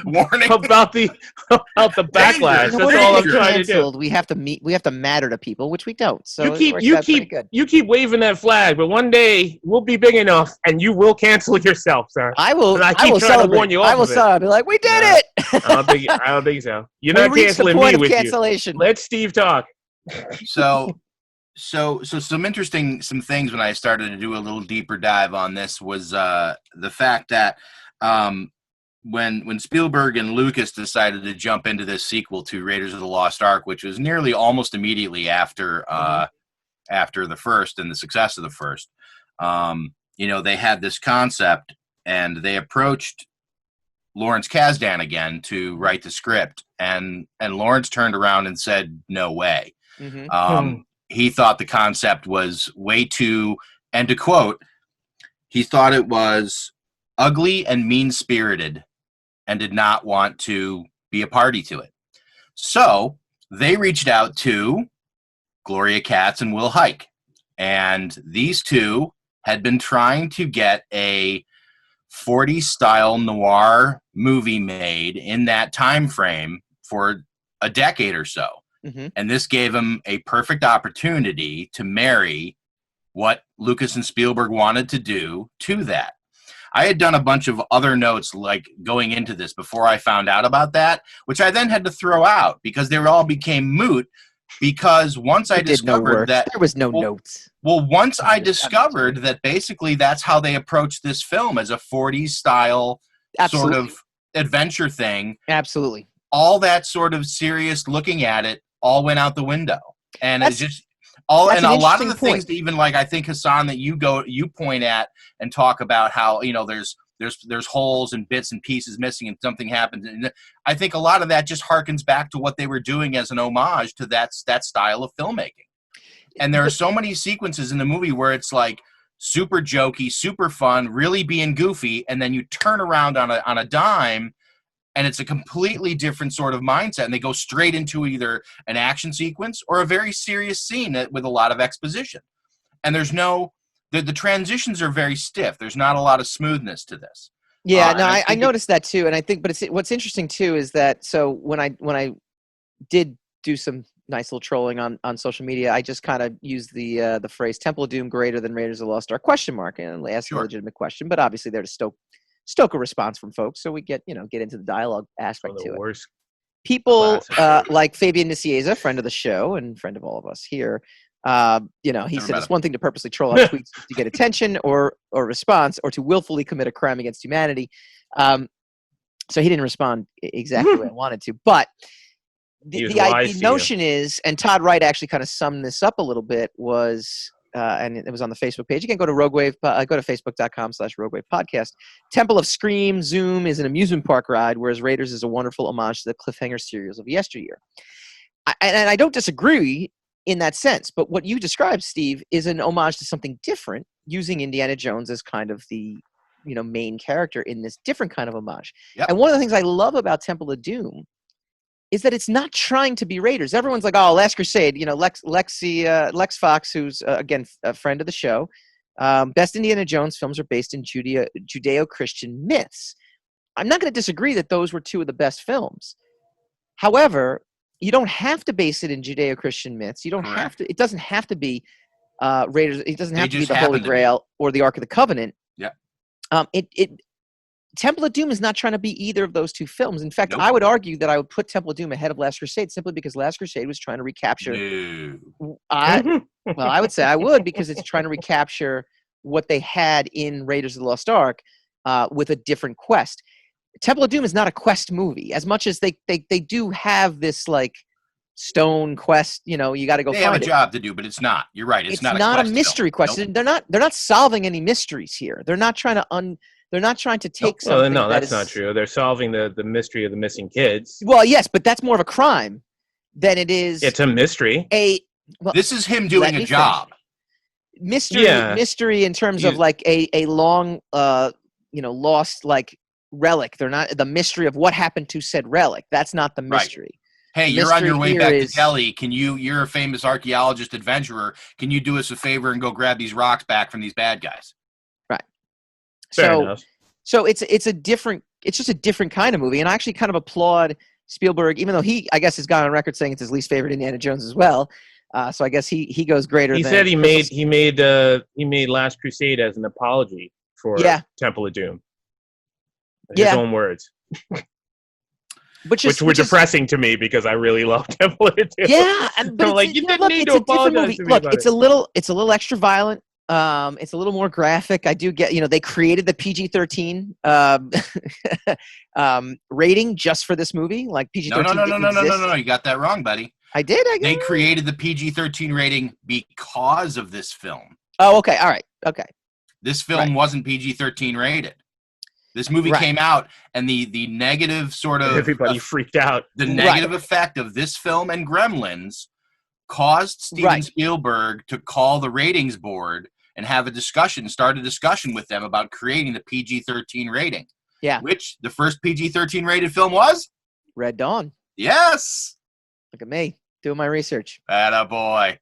B: Warning.
C: about the backlash.
B: Danger.
C: That's
A: We're
C: all
A: gonna
C: I'm
A: get
C: trying to do.
A: canceled. We have to meet. We have to matter to people, which we don't. So it works out pretty good.
C: you keep waving that flag, but one day we'll be big enough and you will cancel yourself, sir.
A: I will.
C: And I
A: I
C: keep
A: will
C: trying to
A: celebrate.
C: warn you
A: I
C: off
A: will
C: of it.
A: celebrate. Be like, we did
C: Yeah.
A: it.
C: I don't think so. You're
A: We
C: not
A: reached the
C: canceling
A: point
C: me
A: of
C: with you.
A: cancellation.
C: Let Steve talk.
B: So some interesting things when I started to do a little deeper dive on this was the fact that when Spielberg and Lucas decided to jump into this sequel to Raiders of the Lost Ark, which was nearly almost immediately after the first and the success of the first, you know, they had this concept and they approached Lawrence Kasdan again to write the script, and Lawrence turned around and said, "No way."
A: Mhm.
B: He thought the concept was way too, and to quote, he thought it was ugly and mean-spirited and did not want to be a party to it. So they reached out to Gloria Katz and Will Hike, and these two had been trying to get a 40s style noir movie made in that time frame for a decade or so.
A: Mhm.
B: And this gave him a perfect opportunity to marry what Lucas and Spielberg wanted to do to that. I had done a bunch of other notes like going into this before I found out about that, which I then had to throw out because they all became moot. Because once I discovered that
A: there was no notes.
B: Well, once I
A: Just
B: discovered that basically that's how they approached this film as a 40s style
A: Absolutely.
B: sort of adventure thing,
A: Absolutely.
B: all that sort of serious looking at it all went out the window. And it's just all,
A: that's
B: and
A: an
B: a lot of the
A: interesting
B: things
A: point.
B: that even like I think Hassan that you point at and talk about how, you know, there's holes and bits and pieces missing and something happens. And I think a lot of that just harkens back to what they were doing as an homage to that style of filmmaking. And there are so many sequences in the movie where it's like super jokey, super fun, really being goofy, and then you turn around on a dime, and it's a completely different sort of mindset, and they go straight into either an action sequence or a very serious scene with a lot of exposition. And there's no the transitions are very stiff. There's not a lot of smoothness to this.
A: Yeah,
B: And
A: no,
B: I
A: I
B: think
A: noticed that too, and I think, but what's interesting too is that so when I did do some nice little trolling on social media, I just kind of used the phrase "Temple of Doom greater than Raiders of the Lost Ark?" and asked a
B: Sure.
A: legitimate question, but obviously there to stoke a response from folks, so we get into the dialogue aspect
C: One of
A: to
C: the
A: it.
C: worst.
A: People
C: Classic.
A: like Fabian Nicieza, friend of the show and friend of all of us here, he
B: Never
A: said
B: met
A: it's
B: him.
A: one thing to purposely troll out tweets to get attention or response, or to willfully commit a crime against humanity. So he didn't respond exactly the way I wanted to, but the notion is, and Todd Wright actually kind of summed this up a little bit, was and it was on the Facebook page. Again, go to Rogue Wave, go to facebook.com/Rogue Wave Podcast. Temple of Scream Zoom is an amusement park ride, whereas Raiders is a wonderful homage to the cliffhanger serials of yesteryear. And I don't disagree in that sense, but what you described, Steve, is an homage to something different, using Indiana Jones as kind of the main character in this different kind of homage.
B: Yep.
A: And one of the things I love about Temple of Doom is that it's not trying to be Raiders. Everyone's like, oh, Last Crusade, Lex Fox, who's again a friend of the show. Best Indiana Jones films are based in Judeo-Christian myths. I'm not going to disagree that those were two of the best films. However, you don't have to base it in Judeo-Christian myths. You don't have to. It doesn't have to be Raiders. It doesn't have to be the Holy Grail or the Ark of the Covenant.
B: Yeah.
A: Temple of Doom is not trying to be either of those two films. In fact, I would argue that I would put Temple of Doom ahead of Last Crusade simply because Last Crusade was trying to recapture. I would say I would, because it's trying to recapture what they had in Raiders of the Lost Ark with a different quest. Temple of Doom is not a quest movie, as much as they do have this like stone quest. You got to go. They
B: have a job to do, but it's not. You're right. It's not
A: a mystery quest. Nope. They're not solving any mysteries here. They're not trying to They're not trying to take something.
C: No, that's not true. They're solving the mystery of the missing kids.
A: Well, yes, but that's more of a crime than it is.
C: It's a mystery.
B: This is him doing a job.
A: Mystery in terms of like a long, lost like relic. They're not the mystery of what happened to said relic. That's not the mystery.
B: Right. Hey, you're on your way back to Delhi. You're a famous archaeologist adventurer. Can you do us a favor and go grab these rocks back from these bad guys?
A: Right.
C: Fair enough.
A: So it's just a different kind of movie. And I actually kind of applaud Spielberg, even though he, I guess, has gone on record saying it's his least favorite Indiana Jones as well. So I guess he goes greater.
C: He said he made Last Crusade as an apology for Temple of Doom. His own words. Which were depressing to me because I really love Temple of Doom.
A: Yeah, but
C: I'm like, you didn't need to apologize to me.
A: Look, it's a little extra violent. It's a little more graphic. I do get, they created the PG-13 rating just for this movie. Like PG-13
B: No, you got that wrong, buddy.
A: I did?
B: They created the PG-13 rating because of this film.
A: Oh, okay. All right. Okay.
B: This film wasn't PG-13 rated. This movie came out, and the negative sort of...
C: Everybody freaked out.
B: The negative effect of this film and Gremlins caused Steven Spielberg to call the ratings board and start a discussion with them about creating the PG-13 rating.
A: Yeah. Which
B: the first PG-13 rated film was?
A: Red Dawn.
B: Yes.
A: Look at me doing my research.
B: Attaboy.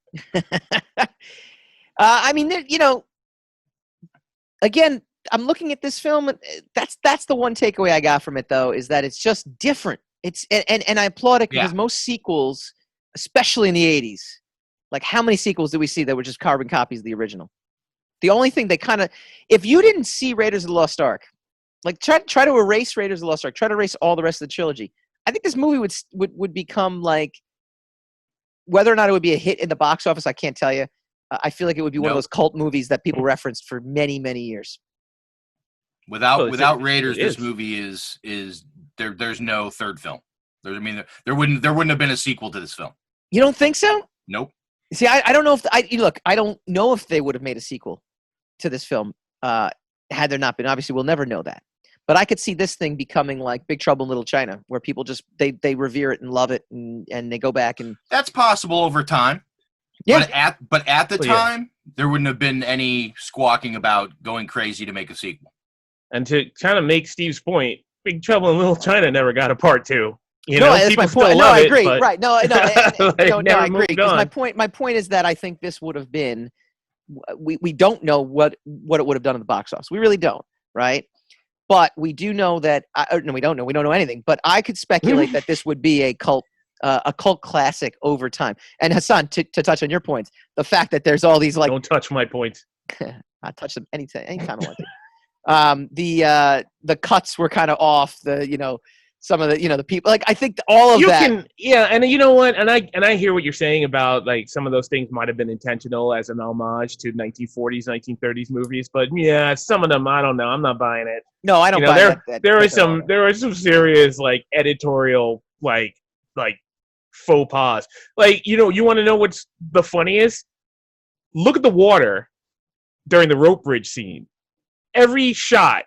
A: I mean, again, I'm looking at this film. That's the one takeaway I got from it, though, is that it's just different. And I applaud it because most sequels, especially in the 80s, like how many sequels did we see that were just carbon copies of the original? The only thing they kind of, if you didn't see Raiders of the Lost Ark, like try to erase Raiders of the Lost Ark, try to erase all the rest of the trilogy. I think this movie would become like, whether or not it would be a hit in the box office, I can't tell you. I feel like it would be one of those cult movies that people referenced for many, many years.
B: Without Raiders, this movie is there. There's no third film. There wouldn't have been a sequel to this film.
A: You don't think so?
B: Nope.
A: See, I don't know if I don't know if they would have made a sequel to this film had there not been. Obviously, we'll never know that. But I could see this thing becoming like Big Trouble in Little China, where people just they revere it and love it, and they go back and.
B: That's possible over time. Yeah. But at the time, there wouldn't have been any squawking about going crazy to make a sequel.
C: And to kind of make Steve's point, Big Trouble in Little China never got a part 2.
A: That's my point. No, I agree. Right? No, I agree. Because my point is that I think this would have been. We don't know what it would have done in the box office. We really don't, right? But we do know that. No, we don't know. We don't know anything. But I could speculate that this would be a cult classic over time. And Hassan, to touch on your points, the fact that there's all these like.
C: Don't touch my points.
A: I touch them anytime I want to. The cuts were kind of off. Some of the the people, like I think all of that.
C: And you know what? And I hear what you're saying about like some of those things might have been intentional as an homage to 1940s, 1930s movies, but some of them I don't know. I'm not buying it.
A: No, I don't buy that.
C: There are some serious like editorial like faux pas. Like you want to know what's the funniest? Look at the water during the rope bridge scene. Every shot.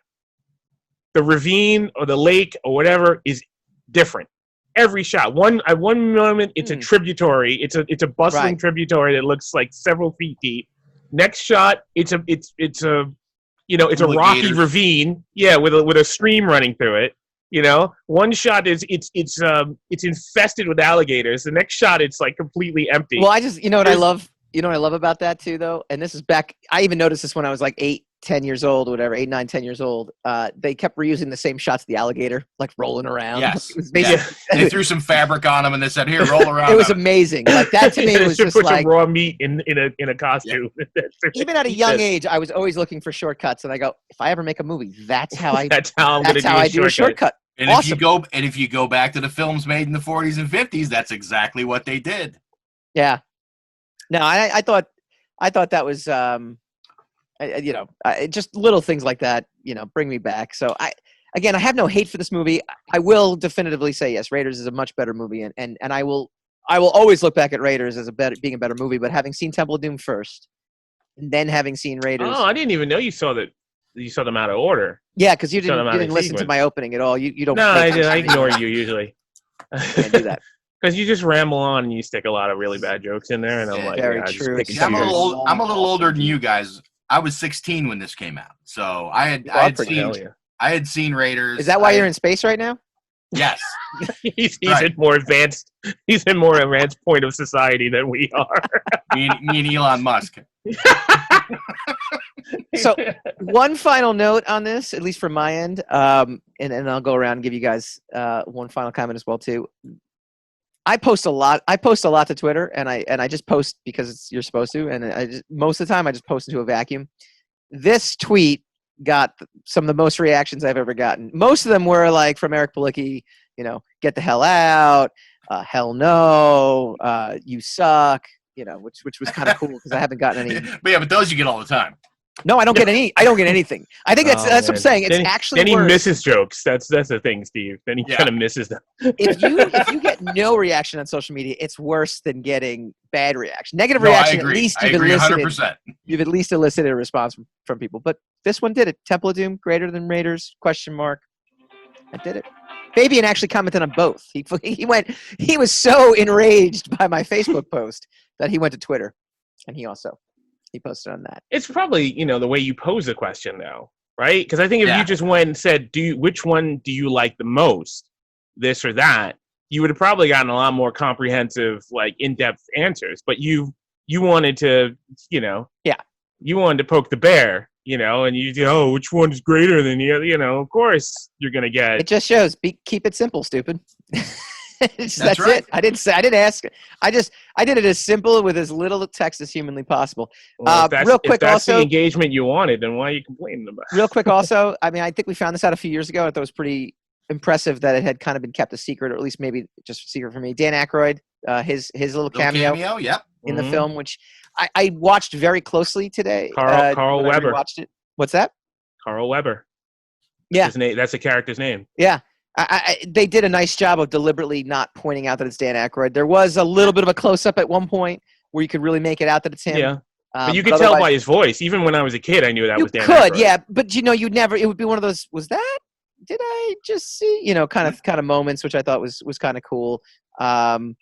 C: The ravine or the lake or whatever is different. Every shot. At one moment it's a tributary. It's a bustling tributary that looks like several feet deep. Next shot, it's a it's a rocky ravine, with a stream running through it. One shot is it's infested with alligators. The next shot, it's like completely empty.
A: Well, I just, what I love about that too, though, and this is back. I even noticed this when I was like 8, 10 years old, or whatever, 8, 9, 10 years old. They kept reusing the same shots of the alligator, like rolling around.
B: Yes.
A: It was basically,
B: They threw some fabric on him and they said, "Here, roll around."
A: It was amazing. Like that to me was just
C: put
A: like
C: some raw meat in a costume.
B: Yeah.
A: Even at a young age, I was always looking for shortcuts, and I go, if I ever make a movie, that's how I do a shortcut.
B: And awesome. If you go back to the films made in the 40s and 50s, that's exactly what they did.
A: Yeah. No, I thought that was just little things like that, bring me back. So I have no hate for this movie. I will definitively say yes, Raiders is a much better movie, and I will always look back at Raiders as being a better movie. But having seen Temple of Doom first, and then having seen Raiders,
C: I didn't even know you saw that. You saw them out of order.
A: Yeah, because you didn't listen to my opening at all. You don't.
C: No, I ignore you usually.
A: Can't do that.
C: Because you just ramble on and you stick a lot of really bad jokes in there, and I'm like,
A: very true.
B: I'm a little older than you guys. I was 16 when this came out, so I had seen Raiders.
A: Is that why you're in space right now?
B: Yes.
C: he's in more advanced. He's in more advanced point of society than we are.
B: me and Elon Musk.
A: So one final note on this, at least from my end, and I'll go around and give you guys one final comment as well too. I post a lot to Twitter, and I just post because you're supposed to, and most of the time I just post into a vacuum. This tweet got some of the most reactions I've ever gotten. Most of them were like from Eric Palicki, get the hell out, hell no, you suck, which was kind of cool because I haven't gotten any.
B: But those you get all the time.
A: No, I don't get any. I don't get anything. I think that's what I'm saying. It's actually
C: then he
A: worse.
C: misses jokes. That's the thing, Steve. Then he kind of misses them.
A: If you get no reaction on social media, it's worse than getting bad reaction. Negative reaction.
B: I agree.
A: At least
B: you've elicited 100%.
A: You've at least elicited a response from people. But this one did it. Temple of Doom greater than Raiders? ? I did it. Fabian actually commented on both. He was so enraged by my Facebook post that he went to Twitter, and he posted on that.
C: It's probably, the way you pose the question, though, right? Because I think if you just went and said, which one do you like the most, this or that, you would have probably gotten a lot more comprehensive, like, in-depth answers. But you wanted to, you wanted to poke the bear, and you, which one is greater than the other? Of course you're going to get.
A: It just shows, keep it simple, stupid. That's
B: right.
A: it. I didn't ask. I did it as simple with as little text as humanly possible.
C: Well,
A: real quick,
C: if that's
A: also
C: the engagement you wanted, then why are you complaining about it?
A: Real quick, also, I think we found this out a few years ago. I thought it was pretty impressive that it had kind of been kept a secret, or at least maybe just a secret for me. Dan Aykroyd, his little cameo in the film, which I watched very closely today.
C: Carl Weber.
A: Watched it. What's that?
C: Carl Weber.
A: Yeah,
C: his name. That's a character's name.
A: Yeah. They did a nice job of deliberately not pointing out that it's Dan Aykroyd. There was a little bit of a close-up at one point where you could really make it out that it's him.
C: Yeah, but you could tell by his voice. Even when I was a kid, I knew that was Dan Aykroyd.
A: Yeah, but you'd never. It would be one of those. Was that? Did I just see? Kind of moments, which I thought was kind of cool. And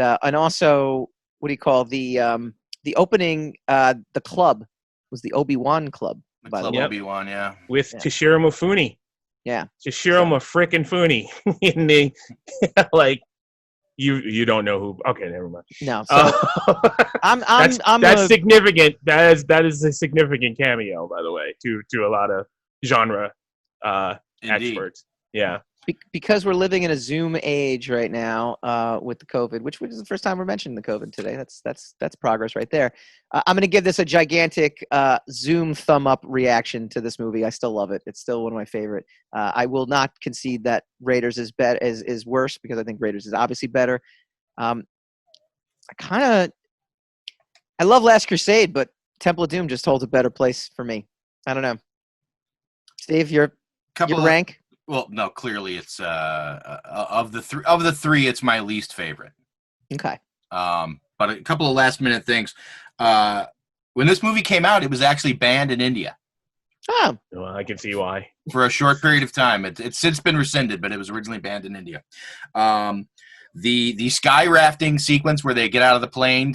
A: also, what do you call the opening? The club was the Obi-Wan club.
B: The club Obi-Wan, yeah,
C: with Toshiro Mifune.
A: Yeah,
C: Toshiro Frickin' Funi. In the you don't know who? Okay, never mind.
A: No, so
C: that's significant. That is a significant cameo, by the way, to a lot of genre experts. Yeah,
A: because we're living in a Zoom age right now with the COVID, which is the first time we're mentioning the COVID today. That's progress right there. I'm going to give this a gigantic Zoom thumb up reaction to this movie. I still love it. It's still one of my favorite. I will not concede that Raiders is worse, because I think Raiders is obviously better. I love Last Crusade, but Temple of Doom just holds a better place for me. I don't know. Steve, your rank?
B: Well, no, clearly it's of the three, it's my least favorite.
A: Okay.
B: But a couple of last minute things. When this movie came out, it was actually banned in India.
A: Oh.
C: Well, I can see why.
B: For a short period of time. It's since been rescinded, but it was originally banned in India. The sky rafting sequence where they get out of the plane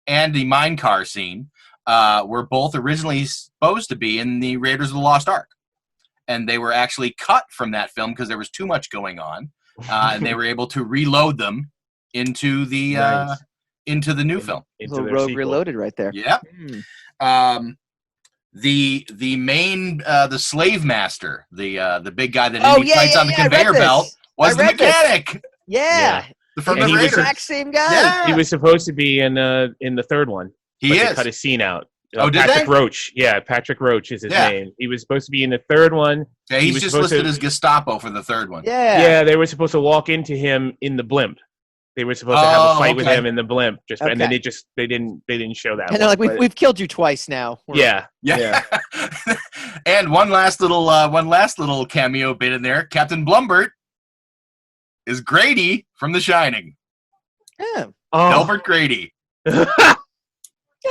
B: and the mine car scene were both originally supposed to be in the Raiders of the Lost Ark. And they were actually cut from that film because there was too much going on. And they were able to reload them into the
C: Nice.
B: into the new film.
C: Into
A: Little
C: their
A: Rogue
C: sequel.
A: Reloaded right there.
B: Yep. The main the slave master, the big guy that Indy fights on the conveyor belt was the mechanic.
A: Yeah.
B: From
C: And
B: the
C: he was
B: Raiders.
A: Exact same guy.
B: Yeah.
C: He was supposed to be in the third one.
B: He
C: but
B: is.
C: They cut his scene out.
B: Oh, did
C: Patrick
B: they?
C: Roach. Yeah, Patrick Roach is his name. He was supposed to be in the third one.
B: Yeah,
C: He
B: he's
C: was
B: just
C: supposed
B: listed
C: to-
B: as Gestapo for the third one.
C: Yeah, they were supposed to walk into him in the blimp. They were supposed to have a fight with him in the blimp. And then they didn't show that.
A: And they're like, we've killed you twice now.
C: Yeah.
B: And one last little cameo bit in there. Captain Blumbert is Grady from The Shining.
A: Yeah.
B: Delbert Grady.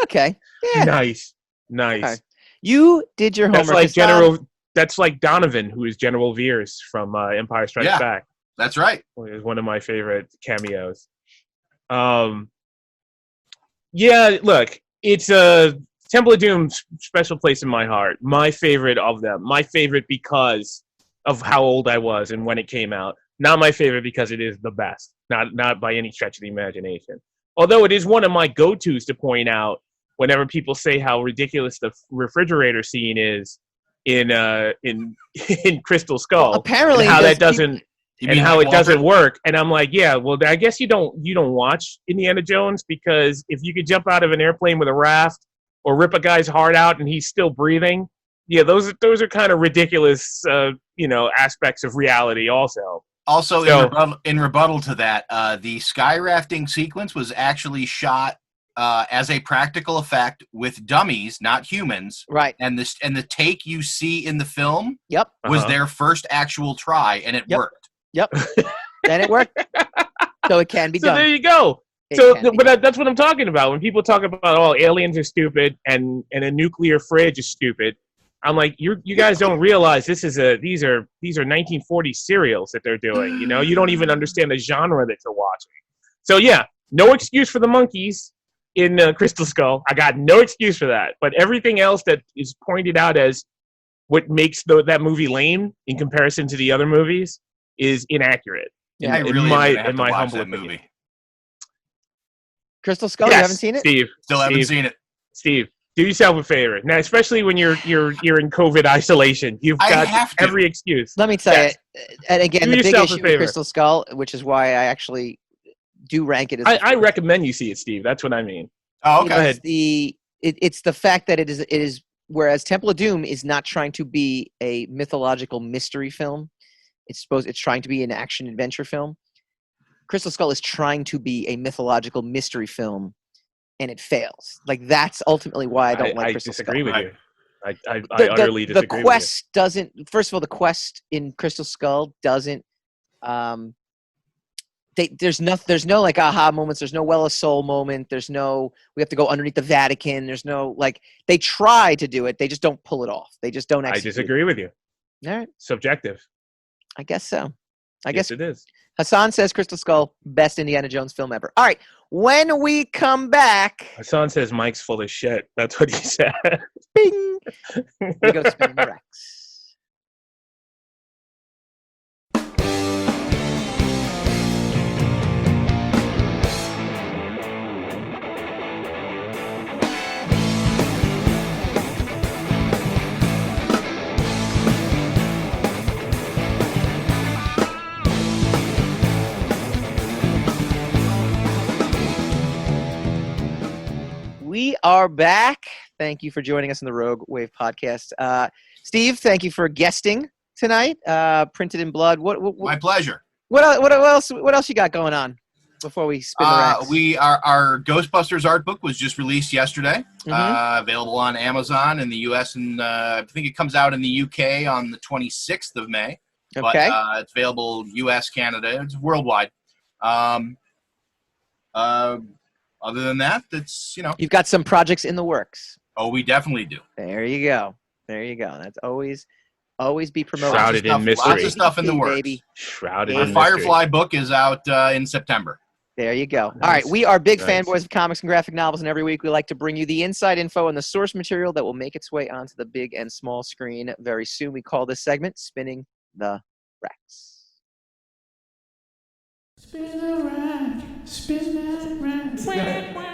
A: Okay. Yeah.
C: Nice.
A: Okay. You did your homework.
C: That's like Donovan, who is General Veers from Empire Strikes Back.
B: That's right.
C: It was one of my favorite cameos. Yeah, look, it's a Temple of Doom special place in my heart. My favorite of them. My favorite because of how old I was and when it came out. Not my favorite because it is the best. Not by any stretch of the imagination. Although it is one of my go-tos to point out whenever people say how ridiculous the refrigerator scene is in Crystal Skull.
A: Well, apparently,
C: and how that doesn't and how it doesn't work. And I'm like, yeah, well, I guess you don't watch Indiana Jones, because if you could jump out of an airplane with a raft or rip a guy's heart out and he's still breathing, yeah, those are kind of ridiculous, aspects of reality. Also,
B: in rebuttal to that, the sky rafting sequence was actually shot as a practical effect with dummies, not humans.
A: Right.
B: And the take you see in the film
A: was
B: their first actual try, and it worked.
A: Yep. And it worked. So it can be done.
C: So there you go. That's what I'm talking about. When people talk about, aliens are stupid and a nuclear fridge is stupid, I'm like, you guys don't realize these are 1940s serials that they're doing. You don't even understand the genre that you're watching. So yeah, no excuse for the monkeys in Crystal Skull. I got no excuse for that. But everything else that is pointed out as what makes that movie lame in comparison to the other movies is inaccurate.
B: Yeah,
C: in my humble opinion.
A: Crystal Skull, you haven't seen it?
C: Steve.
B: Still haven't seen it.
C: Steve, do yourself a favor. Now, especially when you're in COVID isolation. You've got every excuse.
A: Let me tell you, and again, the big issue with Crystal Skull, which is why I actually do rank it as...
C: I recommend you see it, Steve. That's what I mean.
B: Oh, okay.
C: Go ahead.
A: It's the fact that it is whereas Temple of Doom is not trying to be a mythological mystery film. It's trying to be an action adventure film. Crystal Skull is trying to be a mythological mystery film, and it fails. Like, that's ultimately why I don't like Crystal Skull.
C: I disagree with you. I utterly disagree with you.
A: The quest doesn't... First of all, the quest in Crystal Skull doesn't... there's no like aha moments. There's no Well of Soul moment. There's no we have to go underneath the Vatican. There's no like they try to do it. They just don't pull it off. They just don't execute.
C: I disagree with you.
A: All right.
C: Subjective.
A: I guess so. I
C: guess
A: guess
C: it is.
A: Hassan says Crystal Skull, best Indiana Jones film ever. All right. When we come back,
C: Hassan says Mike's full of shit. That's what he said.
A: Bing. We go spin the Rex. We are back. Thank you for joining us on the Rogue Wave podcast. Steve, thank you for guesting tonight. Printed in Blood. What
B: My pleasure.
A: What else you got going on before we spin the racks?
B: Our Ghostbusters art book was just released yesterday. Available on Amazon in the US, and I think it comes out in the UK on the 26th of May.
A: Okay.
B: But it's available US, Canada. It's worldwide. Other than that, it's,
A: You've got some projects in the works.
B: Oh, we definitely do.
A: There you go. That's always be promoted.
C: Shrouded in mystery.
B: Lots of stuff in the works.
A: Baby.
C: Shrouded
B: The
C: in
B: Firefly
C: mystery.
B: book is out in September.
A: There you go.
C: Nice.
A: All right, we are big
C: Nice.
A: fanboys of comics and graphic novels, and every week we like to bring you the inside info and the source material that will make its way onto the big and small screen very soon. We call this segment Spinning the Racks.
D: Spin the rack, spin that rack.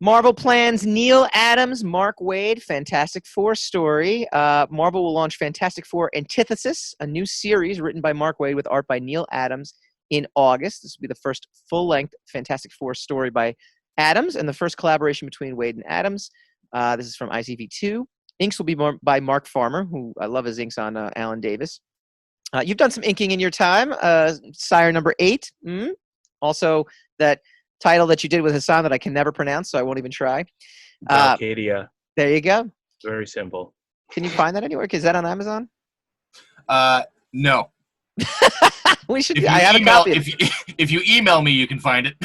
A: Marvel plans Neal Adams, Mark Waid, Fantastic Four story. Marvel will launch Fantastic Four Antithesis, a new series written by Mark Waid with art by Neal Adams in August. This will be the first full-length Fantastic Four story by Adams and the first collaboration between Waid and Adams. This is from ICV2. Inks will be by Mark Farmer, who I love his inks on Alan Davis. You've done some inking in your time. Sire number 8. Also, that title that you did with Hassan that I can never pronounce, so I won't even try.
C: Arcadia.
A: There you go.
C: Very simple.
A: Can you find that anywhere? Is that on Amazon?
B: No.
A: We should.
B: If
A: I have a copy.
B: if you email me, you can find it.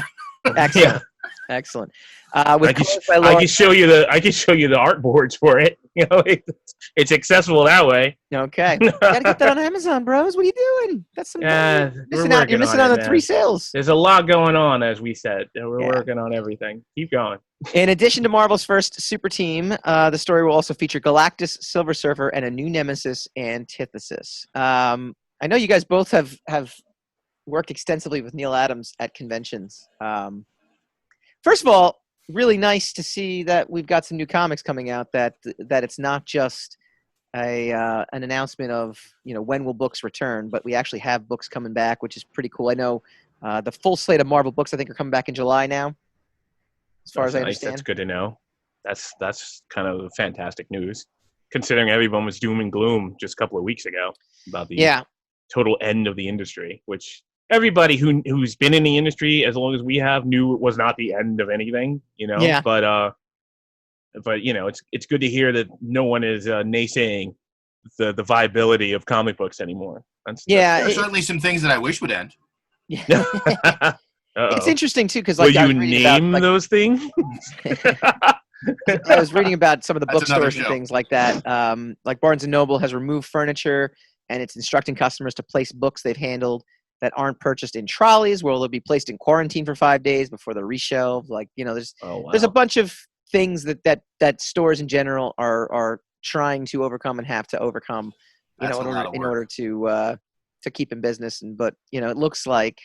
A: Excellent. Excellent. With
C: I can
A: colors by Laura-
C: show you the art boards for it. You know, it's accessible that way.
A: Okay. You gotta get that on Amazon, bros. What are you doing? That's some
C: We're
A: missing out. You're missing out on the 3 sales.
C: There's a lot going on, as we said. We're
A: Yeah.
C: working on everything. Keep going.
A: In addition to Marvel's first super team, the story will also feature Galactus, Silver Surfer, and a new nemesis, Antithesis. I know you guys both have worked extensively with Neal Adams at conventions. First of all, really nice to see that we've got some new comics coming out. That it's not just an announcement of when will books return, but we actually have books coming back, which is pretty cool. I know the full slate of Marvel books I think are coming back in July now. As far as I understand,
C: that's good to know. That's kind of fantastic news, considering everyone was doom and gloom just a couple of weeks ago about the total end of the industry, which everybody who's been in the industry as long as we have knew it was not the end of anything.
A: Yeah.
C: But it's good to hear that no one is naysaying the viability of comic books anymore.
B: There's certainly some things that I wish would end.
A: Yeah. It's interesting too because
C: will you name those things?
A: I was reading about some of the
B: That's
A: bookstores and
B: show.
A: things like that. Like Barnes & Noble has removed furniture, and it's instructing customers to place books they've handled that aren't purchased in trolleys, where they'll be placed in quarantine for 5 days before they're reshelved. There's a bunch of things that stores in general are trying to overcome and have to overcome, in order to keep in business. But it looks like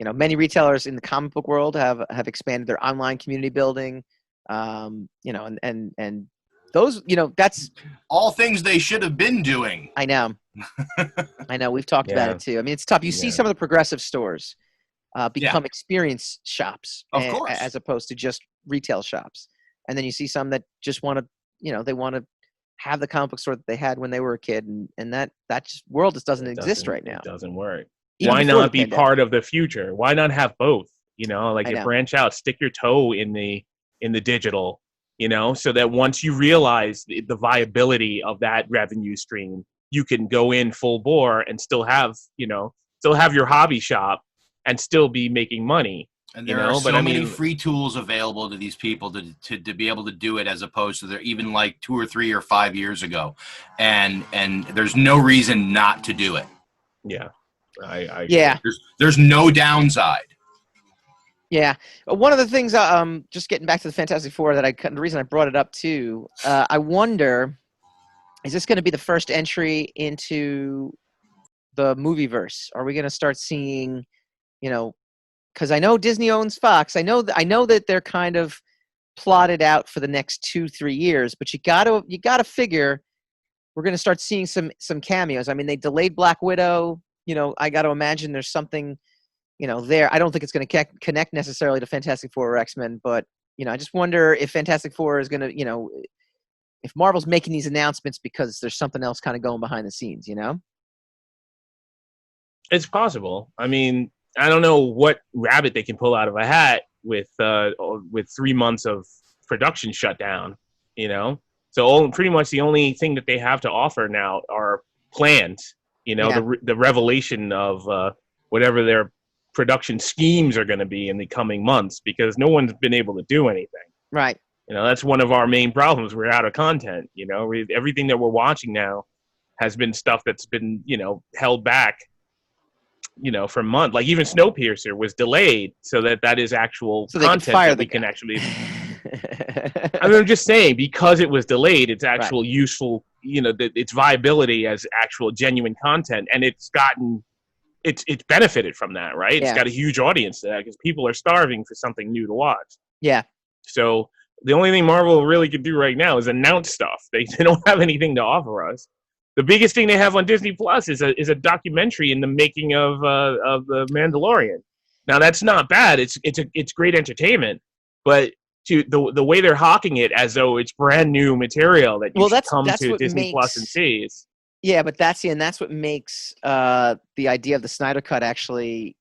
A: many retailers in the comic book world have expanded their online community building. And those, that's
B: all things they should have been doing.
A: I know. We've talked about it too. I mean, it's tough. You see some of the progressive stores become experience shops,
B: of course,
A: as opposed to just retail shops. And then you see some that just want to, they want to have the comic book store that they had when they were a kid, and that world just doesn't exist right now.
C: It doesn't work.
A: Even
C: Why
A: before
C: not
A: the
C: be
A: pandemic.
C: part of the future? Why not have both? Branch out, stick your toe in the digital, so that once you realize the viability of that revenue stream, you can go in full bore and still have your hobby shop and still be making money.
B: And there are so many free tools available to these people to be able to do it, as opposed to they're even like 2 or 3 or 5 years ago, and there's no reason not to do it.
C: Yeah, I
B: there's no downside.
A: Yeah, one of the things, just getting back to the Fantastic Four, the reason I brought it up too, I wonder, is this going to be the first entry into the movieverse? Are we going to start seeing, because I know Disney owns Fox. I know that they're kind of plotted out for the next 2-3 years, but you gotta figure we're going to start seeing some cameos. I mean, they delayed Black Widow. I got to imagine there's something, there. I don't think it's going to connect necessarily to Fantastic Four or X-Men, but, I just wonder if Fantastic Four is going to, if Marvel's making these announcements because there's something else kind of going behind the scenes,
C: It's possible. I mean, I don't know what rabbit they can pull out of a hat with 3 months of production shutdown, So pretty much the only thing that they have to offer now are plans, the revelation of whatever their production schemes are going to be in the coming months, because no one's been able to do anything.
A: Right.
C: That's one of our main problems. We're out of content. Everything that we're watching now has been stuff that's been, held back for months. Like even Snowpiercer was delayed so that is actual
A: So they could
C: content
A: fire
C: that
A: the
C: we can
A: guy.
C: actually. I mean, I'm just saying because it was delayed, it's actual useful. Its viability as actual genuine content, and it's benefited from that, right? It's got a huge audience to that because people are starving for something new to watch.
A: Yeah.
C: So the only thing Marvel really can do right now is announce stuff. They don't have anything to offer us. The biggest thing they have on Disney Plus is a documentary in the making of the Mandalorian. Now that's not bad. It's great entertainment, but to the way they're hawking it as though it's brand new material that you should come to Disney Plus and see.
A: Yeah, but that's what makes the idea of the Snyder Cut actually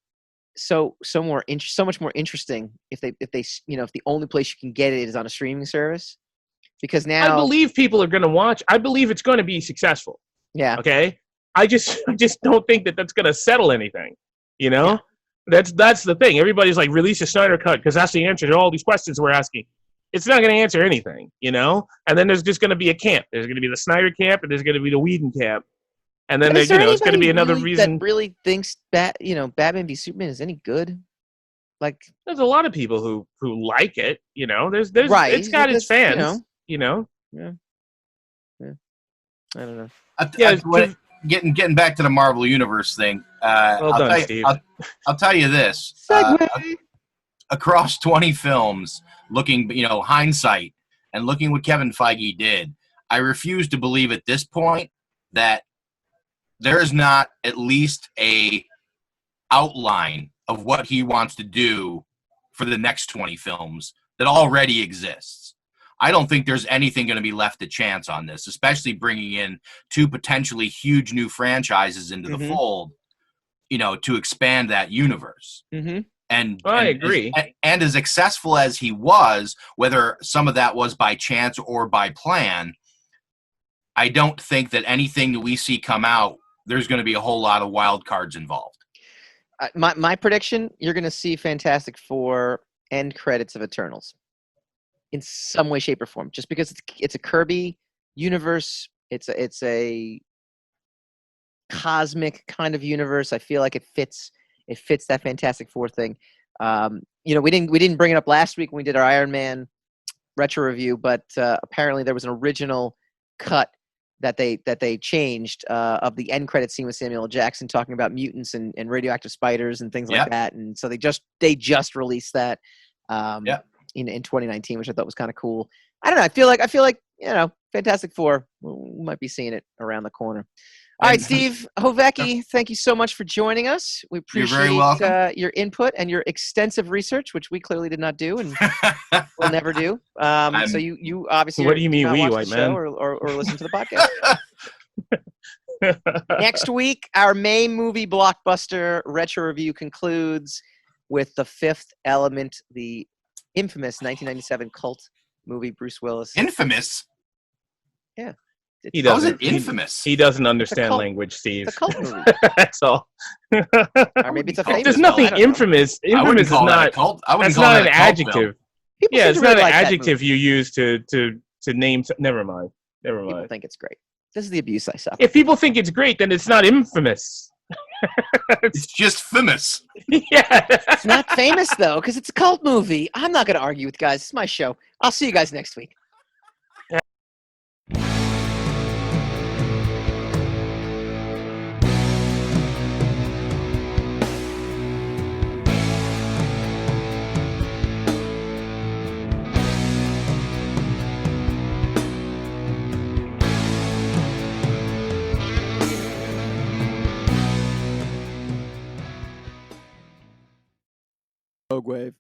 A: so much more interesting if the only place you can get it is on a streaming service, because now
C: I believe people are going to watch. I believe it's going to be successful.
A: Yeah.
C: Okay. I just don't think that that's going to settle anything.
A: Yeah.
C: That's the thing. Everybody's like, release a Snyder Cut because that's the answer to all these questions we're asking. It's not going to answer anything, And then there's just going to be a camp. There's going to be the Snyder camp, and there's going to be the Whedon camp. And then it's going to be another reason.
A: That really thinks Batman v Superman is any good. Like,
C: there's a lot of people who like it. There's
A: right.
C: It's got its fans.
A: Yeah. I don't
B: know. Getting back to the Marvel Universe thing.
C: Steve.
B: I'll tell you this. Across 20 films, looking, hindsight, and looking what Kevin Feige did, I refuse to believe at this point that there is not at least a outline of what he wants to do for the next 20 films that already exists. I don't think there's anything going to be left to chance on this, especially bringing in two potentially huge new franchises into the fold, to expand that universe.
A: Mm-hmm.
B: And
C: I agree.
B: And as successful as he was, whether some of that was by chance or by plan, I don't think that anything that we see come out, there's going to be a whole lot of wild cards involved.
A: My prediction, you're going to see Fantastic Four end credits of Eternals in some way, shape, or form. Just because it's a Kirby universe, it's a cosmic kind of universe. I feel like it fits that Fantastic Four thing. We didn't bring it up last week when we did our Iron Man retro review, but apparently there was an original cut that they changed of the end credit scene with Samuel L. Jackson talking about mutants and radioactive spiders and things like that. And so they just released that in 2019, which I thought was kind of cool. I don't know. I feel like Fantastic Four, we might be seeing it around the corner. All right, Steve Hoveke, thank you so much for joining us. We appreciate your input and your extensive research, which we clearly did not do and will never do. So you obviously
C: what do you mean we,
A: watch
C: white
A: the
C: man?
A: show or listen to the podcast. Next week, our May movie blockbuster retro review concludes with The Fifth Element, the infamous 1997 cult movie. Bruce Willis.
B: Infamous?
A: Yeah.
C: He doesn't.
B: Infamous.
C: He doesn't understand language, Steve.
A: It's a cult movie.
C: That's all.
A: Or maybe it's a famous.
C: There's nothing infamous. Infamous is not. That's not an adjective. Yeah, it's not an adjective you use to name. Never mind.
A: People think it's great. This is the abuse I suffer.
C: If people think it's great, then it's not infamous.
B: It's just famous.
C: Yeah.
A: It's not famous though, because it's a cult movie. I'm not going to argue with you guys. It's my show. I'll see you guys next week. Rogue Wave.